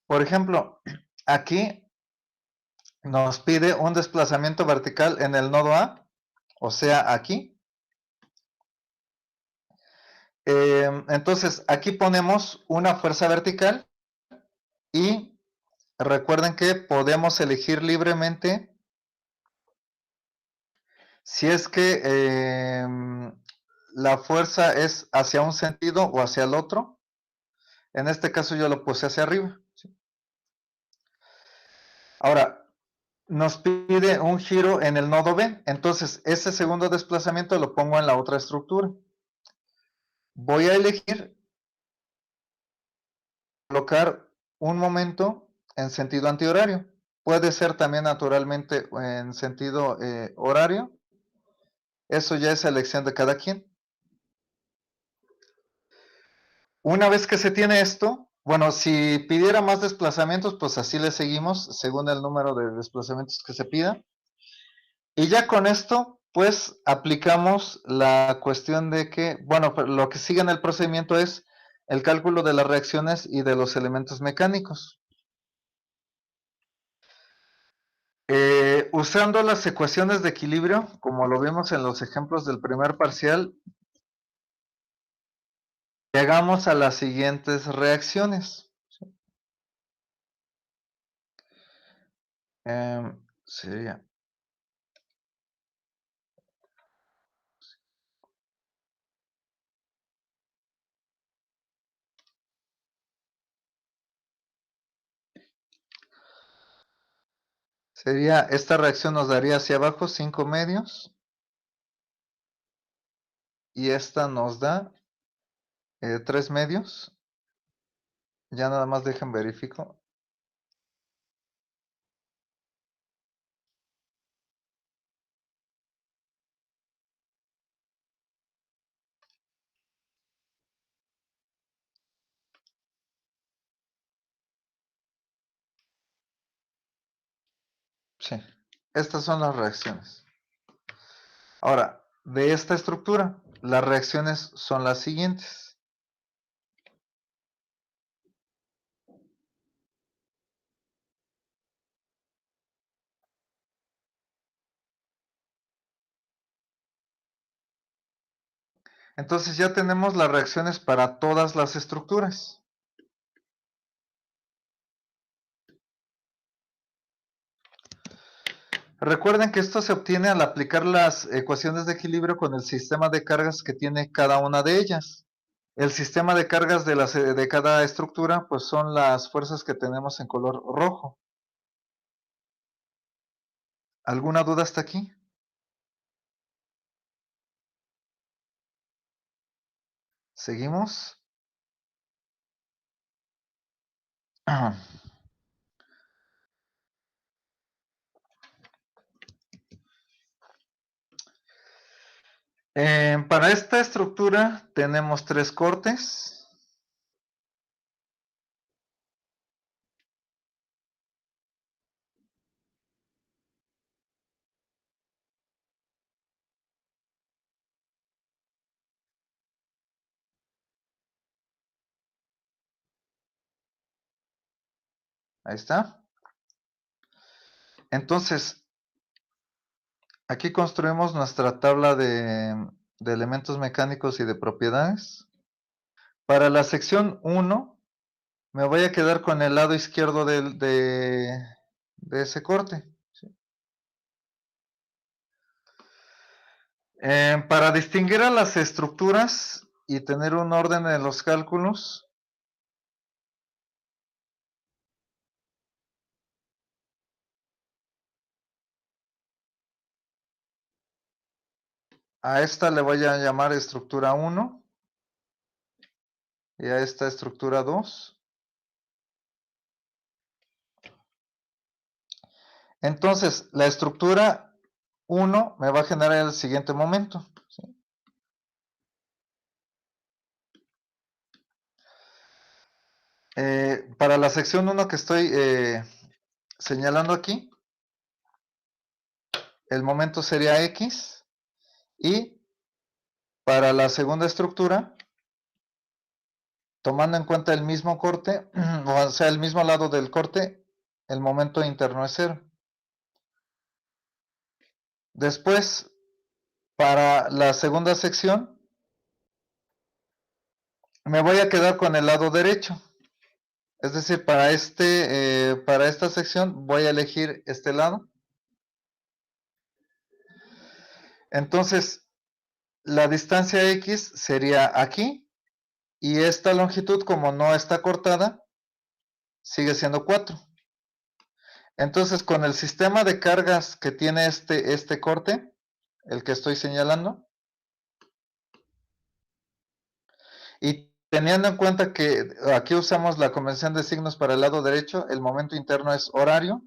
Por ejemplo, aquí nos pide un desplazamiento vertical en el nodo A, o sea, aquí. Entonces, aquí ponemos una fuerza vertical y recuerden que podemos elegir libremente si es que la fuerza es hacia un sentido o hacia el otro. En este caso yo lo puse hacia arriba. ¿Sí? Ahora, nos pide un giro en el nodo B. Entonces, ese segundo desplazamiento lo pongo en la otra estructura. Voy a elegir colocar un momento en sentido antihorario. Puede ser también naturalmente en sentido horario. Eso ya es elección de cada quien. Una vez que se tiene esto, bueno, si pidiera más desplazamientos, pues así le seguimos según el número de desplazamientos que se pida. Y ya con esto, pues aplicamos la cuestión de que, bueno, lo que sigue en el procedimiento es el cálculo de las reacciones y de los elementos mecánicos. Usando las ecuaciones de equilibrio, como lo vimos en los ejemplos del primer parcial, llegamos a las siguientes reacciones. Sería esta reacción nos daría hacia abajo 5 medios y esta nos da 3 medios. Ya nada más dejen verifico. Sí. Estas son las reacciones. Ahora, de esta estructura, las reacciones son las siguientes. Entonces ya tenemos las reacciones para todas las estructuras. Recuerden que esto se obtiene al aplicar las ecuaciones de equilibrio con el sistema de cargas que tiene cada una de ellas. El sistema de cargas de cada estructura, pues son las fuerzas que tenemos en color rojo. ¿Alguna duda hasta aquí? ¿Seguimos? Para esta estructura tenemos 3 cortes. Ahí está. Entonces, aquí construimos nuestra tabla de elementos mecánicos y de propiedades. Para la sección 1, me voy a quedar con el lado izquierdo de ese corte. ¿Sí? Para distinguir a las estructuras y tener un orden en los cálculos, a esta le voy a llamar estructura 1 y a esta estructura 2. Entonces, la estructura 1 me va a generar el siguiente momento. ¿Sí? Para la sección 1 que estoy señalando aquí, el momento sería X. Y para la segunda estructura, tomando en cuenta el mismo corte, o sea, el mismo lado del corte, el momento interno es 0. Después, para la segunda sección, me voy a quedar con el lado derecho. Es decir, para esta sección voy a elegir este lado. Entonces, la distancia X sería aquí. Y esta longitud, como no está cortada, sigue siendo 4. Entonces, con el sistema de cargas que tiene este corte, el que estoy señalando, y teniendo en cuenta que aquí usamos la convención de signos para el lado derecho, el momento interno es horario,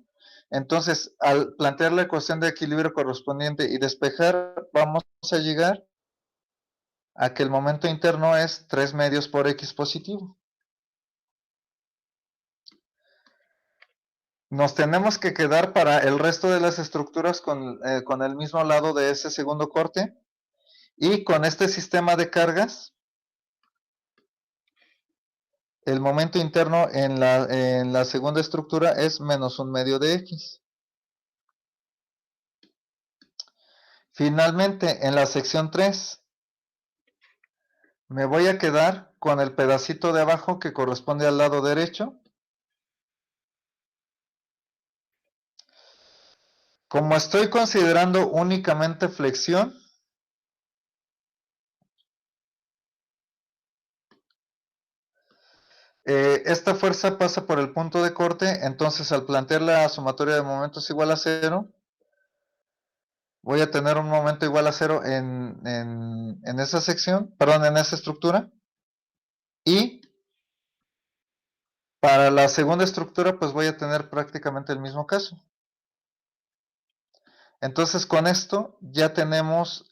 entonces al plantear la ecuación de equilibrio correspondiente y despejar, vamos a llegar a que el momento interno es 3 medios por X positivo. Nos tenemos que quedar para el resto de las estructuras con el mismo lado de ese segundo corte y con este sistema de cargas, el momento interno en la segunda estructura es menos 1 medio de X. Finalmente, en la sección 3, me voy a quedar con el pedacito de abajo que corresponde al lado derecho. Como estoy considerando únicamente flexión, esta fuerza pasa por el punto de corte, entonces al plantear la sumatoria de momentos igual a 0, voy a tener un momento igual a 0 en esa sección, perdón, en esa estructura. Y para la segunda estructura, pues voy a tener prácticamente el mismo caso. Entonces con esto ya tenemos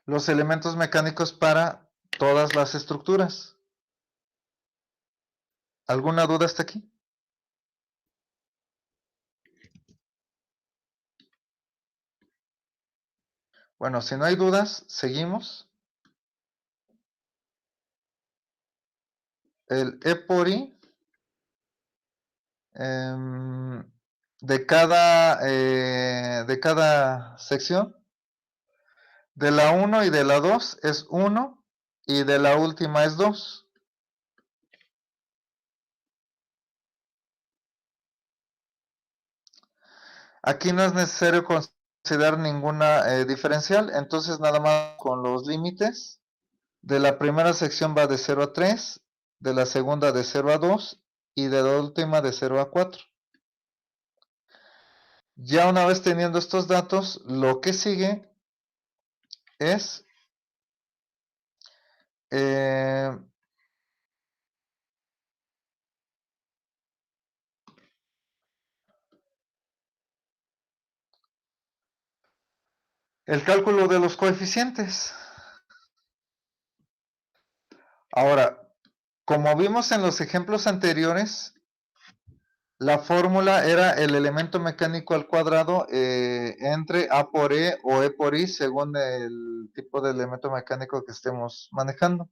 los elementos mecánicos para todas las estructuras. ¿Alguna duda hasta aquí? Bueno, si no hay dudas, seguimos. El E por I de cada sección, de la 1 y de la 2 es 1 y de la última es 2. Aquí no es necesario considerar ninguna diferencial, entonces nada más con los límites. De la primera sección va de 0 a 3, de la segunda de 0 a 2 y de la última de 0 a 4. Ya una vez teniendo estos datos, lo que sigue es eh, el cálculo de los coeficientes. Ahora, como vimos en los ejemplos anteriores, la fórmula era el elemento mecánico al cuadrado entre A por E o E por I, según el tipo de elemento mecánico que estemos manejando.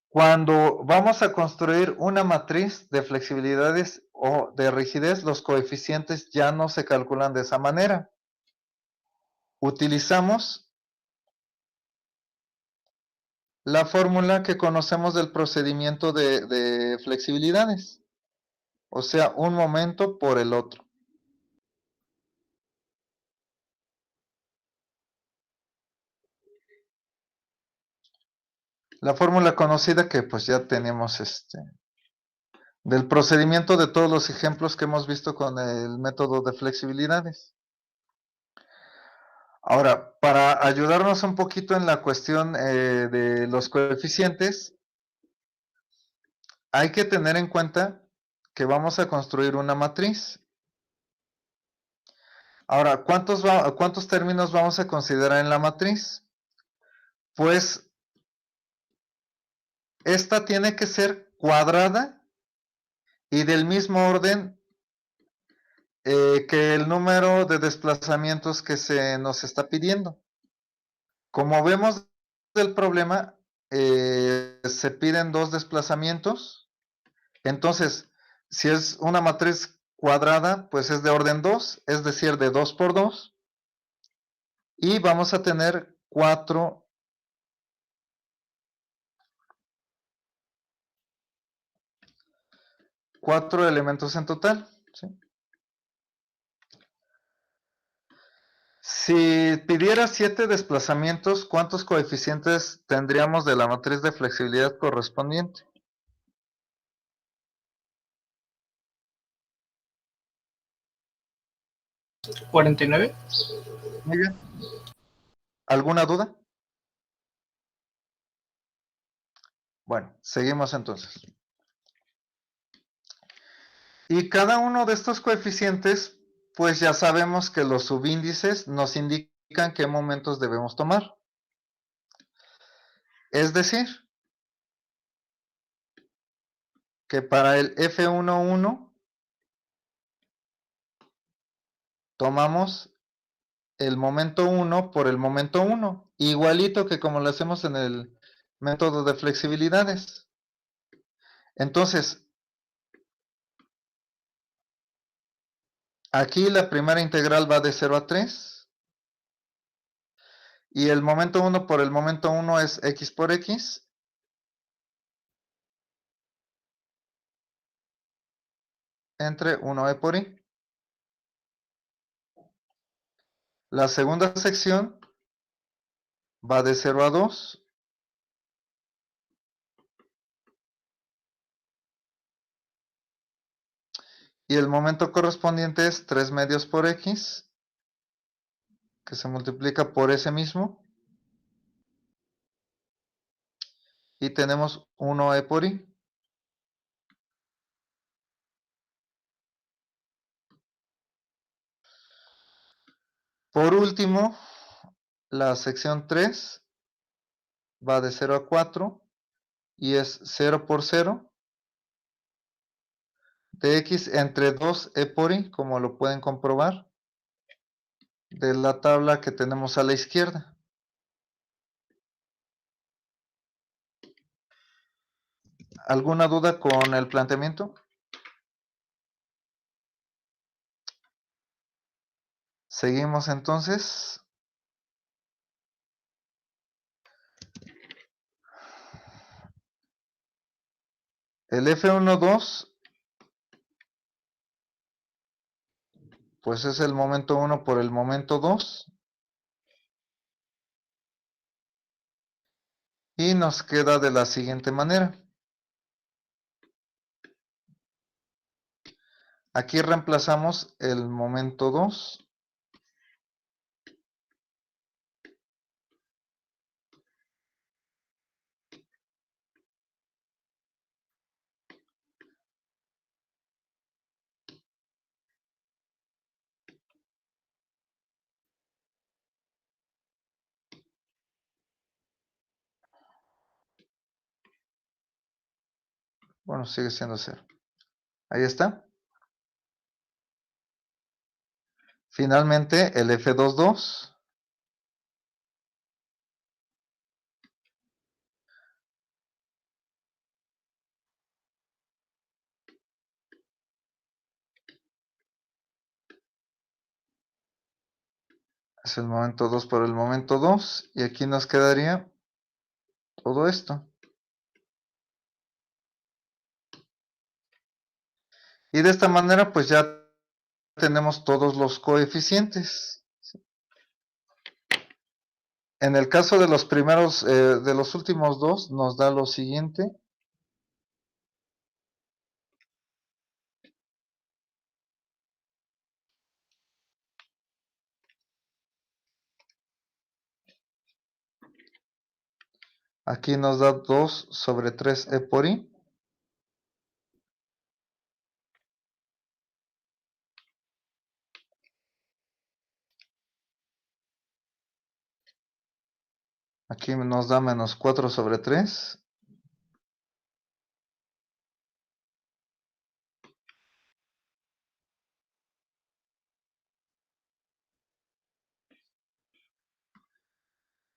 Cuando vamos a construir una matriz de flexibilidades o de rigidez, los coeficientes ya no se calculan de esa manera. Utilizamos la fórmula que conocemos del procedimiento de flexibilidades, o sea, un momento por el otro. La fórmula conocida que pues ya tenemos del procedimiento de todos los ejemplos que hemos visto con el método de flexibilidades. Ahora, para ayudarnos un poquito en la cuestión de los coeficientes, hay que tener en cuenta que vamos a construir una matriz. Ahora, ¿cuántos términos vamos a considerar en la matriz? Pues esta tiene que ser cuadrada y del mismo orden que el número de desplazamientos que se nos está pidiendo. Como vemos del problema, se piden 2 desplazamientos. Entonces, si es una matriz cuadrada, pues es de orden 2, es decir, de 2 por 2. Y vamos a tener 4 elementos en total. ¿Sí? Si pidiera 7 desplazamientos, ¿cuántos coeficientes tendríamos de la matriz de flexibilidad correspondiente? ¿49? Muy bien. ¿Alguna duda? Bueno, seguimos entonces. Y cada uno de estos coeficientes, pues ya sabemos que los subíndices nos indican qué momentos debemos tomar. Es decir, que para el F11 tomamos el momento 1 por el momento 1, igualito que como lo hacemos en el método de flexibilidades. Entonces, aquí la primera integral va de 0 a 3. Y el momento 1 por el momento 1 es x por x. Entre 1e por i. La segunda sección va de 0 a 2. Y el momento correspondiente es 3 medios por x, que se multiplica por ese mismo. Y tenemos 1e por i. Por último, la sección 3 va de 0 a 4 y es 0 por 0 de x entre 2 e por i, como lo pueden comprobar, de la tabla que tenemos a la izquierda. ¿Alguna duda con el planteamiento? Seguimos entonces. El F12, pues es el momento 1 por el momento 2. Y nos queda de la siguiente manera. Aquí reemplazamos el momento 2. Bueno, sigue siendo 0. Ahí está. Finalmente, el F22 es el momento 2 por el momento 2. Y aquí nos quedaría todo esto. Y de esta manera, pues ya tenemos todos los coeficientes. En el caso de los primeros, de los últimos dos, nos da lo siguiente. Aquí nos da 2 sobre 3e por i. Aquí nos da menos 4 sobre 3.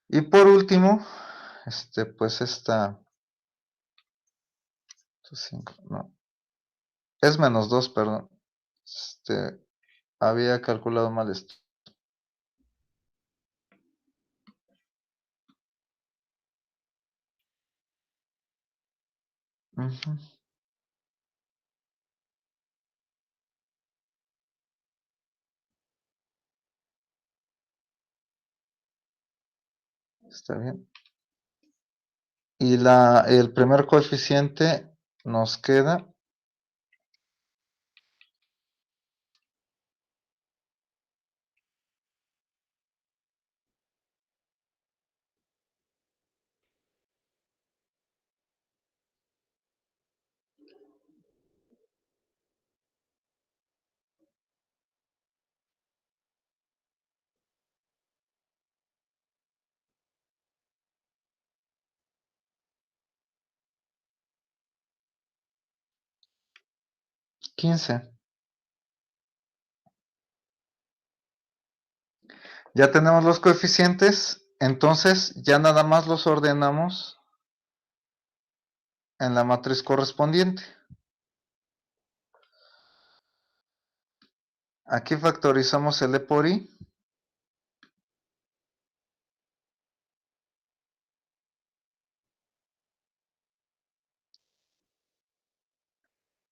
Y por último, pues esta, no, es menos 2, perdón. Había calculado mal esto. Ujú. Está bien. Y el primer coeficiente nos queda $15. Ya tenemos los coeficientes, entonces ya nada más los ordenamos en la matriz correspondiente. Aquí factorizamos el e por i.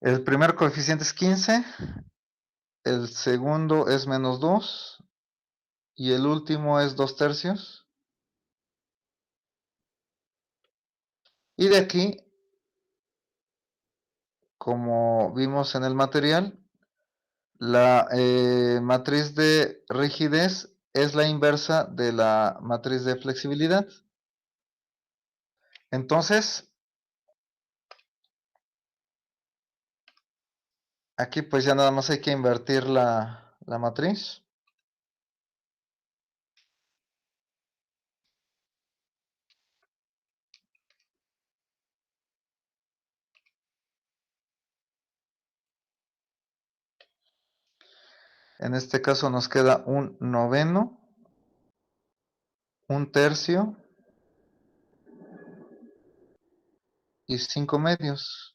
El primer coeficiente es 15, el segundo es menos 2 y el último es 2/3. Y de aquí, como vimos en el material, la matriz de rigidez es la inversa de la matriz de flexibilidad. Entonces, aquí pues ya nada más hay que invertir la matriz. En este caso nos queda un noveno, un tercio y 5 medios.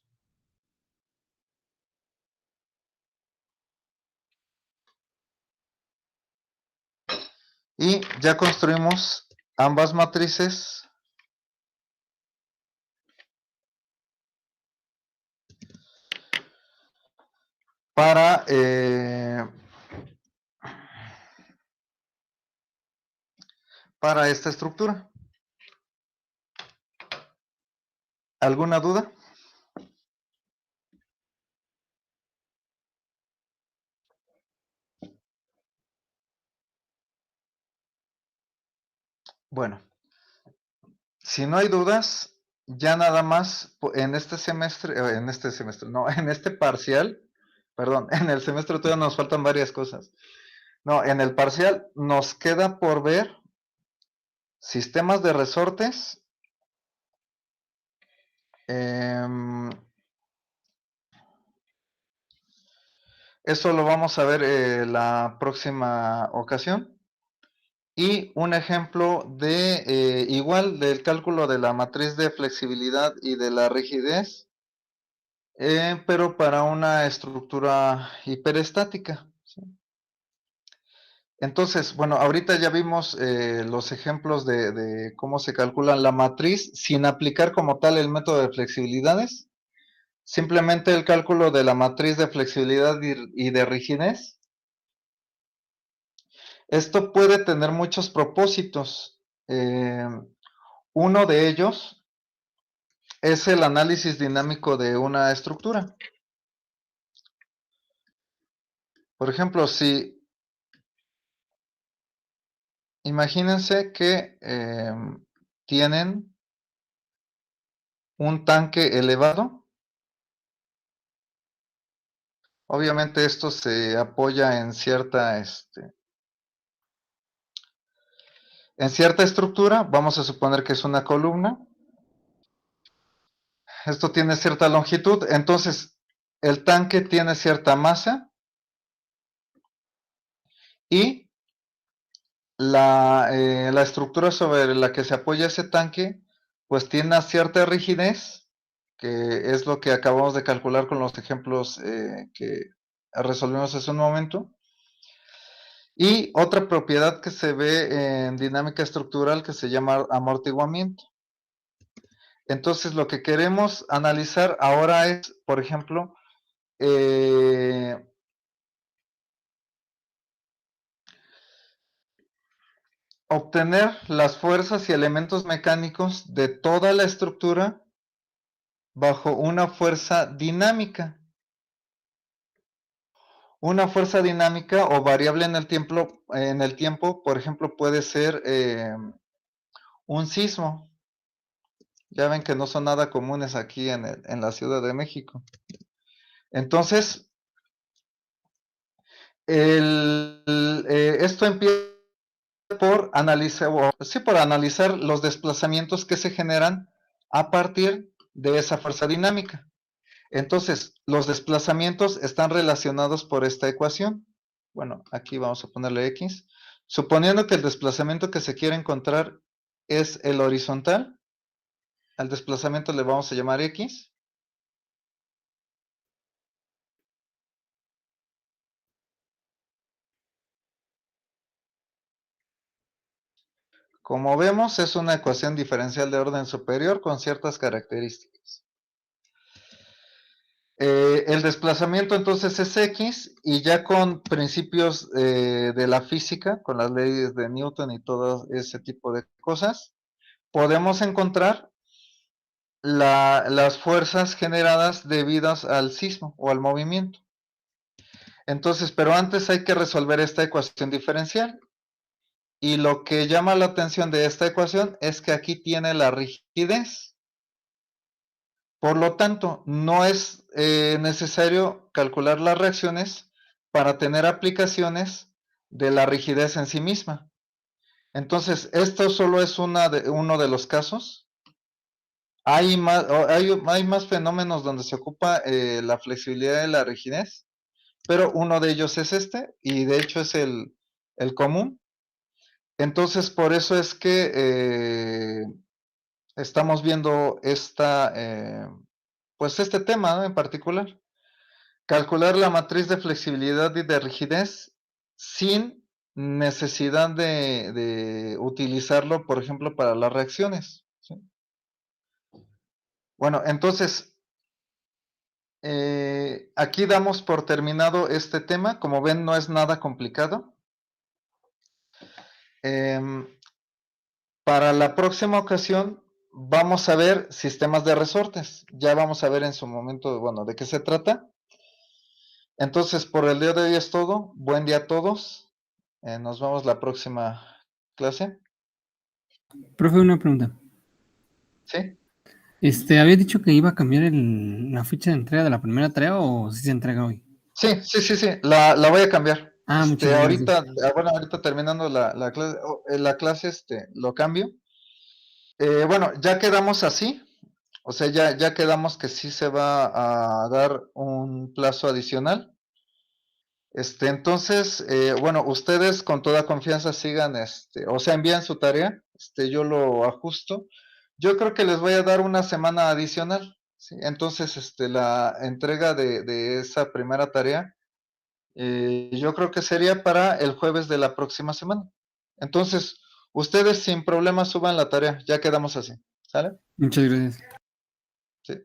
Y ya construimos ambas matrices para esta estructura. ¿Alguna duda? Bueno, si no hay dudas, ya nada más en este semestre, no, en este parcial, perdón, en el semestre todavía nos faltan varias cosas. No, en el parcial nos queda por ver sistemas de resortes, eso lo vamos a ver la próxima ocasión. Y un ejemplo de igual del cálculo de la matriz de flexibilidad y de la rigidez, pero para una estructura hiperestática. ¿Sí? Entonces, bueno, ahorita ya vimos los ejemplos de cómo se calcula la matriz sin aplicar como tal el método de flexibilidades. Simplemente el cálculo de la matriz de flexibilidad y de rigidez. Esto puede tener muchos propósitos. Uno de ellos es el análisis dinámico de una estructura. Por ejemplo, si imagínense que tienen un tanque elevado. Obviamente esto se apoya en cierta estructura. Vamos a suponer que es una columna. Esto tiene cierta longitud. Entonces, el tanque tiene cierta masa. Y la estructura sobre la que se apoya ese tanque, pues tiene cierta rigidez, que es lo que acabamos de calcular con los ejemplos que resolvimos hace un momento. Y otra propiedad que se ve en dinámica estructural que se llama amortiguamiento. Entonces, lo que queremos analizar ahora es, por ejemplo, obtener las fuerzas y elementos mecánicos de toda la estructura bajo una fuerza dinámica. Una fuerza dinámica o variable en el tiempo, por ejemplo, puede ser un sismo. Ya ven que no son nada comunes aquí en la Ciudad de México. Entonces, esto empieza por analizar los desplazamientos que se generan a partir de esa fuerza dinámica. Entonces, los desplazamientos están relacionados por esta ecuación. Bueno, aquí vamos a ponerle X. Suponiendo que el desplazamiento que se quiere encontrar es el horizontal, al desplazamiento le vamos a llamar X. Como vemos, es una ecuación diferencial de orden superior con ciertas características. El desplazamiento entonces es X y ya con principios de la física, con las leyes de Newton y todo ese tipo de cosas, podemos encontrar las fuerzas generadas debidas al sismo o al movimiento. Entonces, pero antes hay que resolver esta ecuación diferencial. Y lo que llama la atención de esta ecuación es que aquí tiene la rigidez. Por lo tanto, no es necesario calcular las reacciones para tener aplicaciones de la rigidez en sí misma. Entonces, esto solo es uno de los casos. Hay más fenómenos donde se ocupa la flexibilidad y la rigidez, pero uno de ellos es este, y de hecho es el común. Entonces, por eso es que estamos viendo pues este tema, ¿no? En particular. Calcular la matriz de flexibilidad y de rigidez sin necesidad de utilizarlo, por ejemplo, para las reacciones. ¿Sí? Bueno, entonces, aquí damos por terminado este tema. Como ven, no es nada complicado. Para la próxima ocasión vamos a ver sistemas de resortes. Ya vamos a ver en su momento, bueno, de qué se trata. Entonces, por el día de hoy es todo. Buen día a todos. Nos vemos la próxima clase. Profe, una pregunta. ¿Sí? ¿Había dicho que iba a cambiar la fecha de entrega de la primera tarea o si se entrega hoy? Sí. La voy a cambiar. Muchas Ahorita, gracias. bueno, ahorita terminando la clase, lo cambio. Bueno, ya quedamos así. O sea, ya quedamos que sí se va a dar un plazo adicional. Entonces, bueno, ustedes con toda confianza sigan, o sea, envíen su tarea, yo lo ajusto. Yo creo que les voy a dar una semana adicional, ¿sí? Entonces, la entrega de esa primera tarea, yo creo que sería para el jueves de la próxima semana. Entonces, ustedes sin problema suban la tarea, ya quedamos así, ¿sale? Muchas gracias. Sí.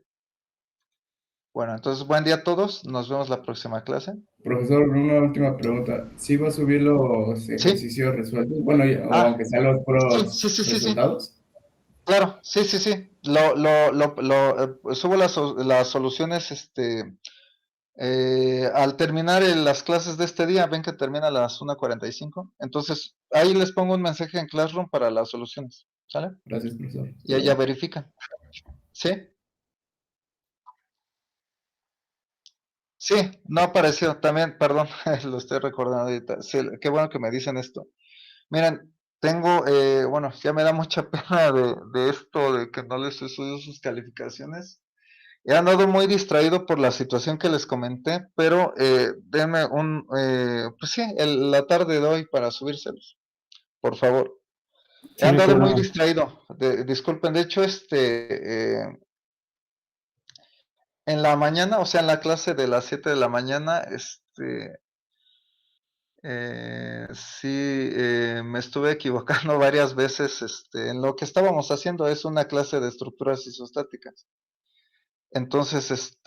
Bueno, entonces, buen día a todos, nos vemos la próxima clase. Profesor, una última pregunta. ¿Sí va a subir los ejercicios resueltos? Bueno, o aunque sean los puros Sí. resultados. Claro, sí. Subo las soluciones, al terminar las clases de este día, ven que termina a las 1:45. Entonces, ahí les pongo un mensaje en Classroom para las soluciones, ¿sale? Gracias, profesor. Y ahí ya verifican. ¿Sí? Sí, no apareció. También, perdón, lo estoy recordando ahorita. Sí, qué bueno que me dicen esto. Miren, tengo, bueno, ya me da mucha pena de esto, de que no les he subido sus calificaciones. He andado muy distraído por la situación que les comenté, pero denme pues sí, la tarde de hoy para subírselos, por favor. He Sí, no hay andado muy problema. distraído, disculpen, de hecho, en la mañana, o sea, en la clase de las 7 de la mañana, sí, me estuve equivocando varias veces, en lo que estábamos haciendo es una clase de estructuras isostáticas. Entonces,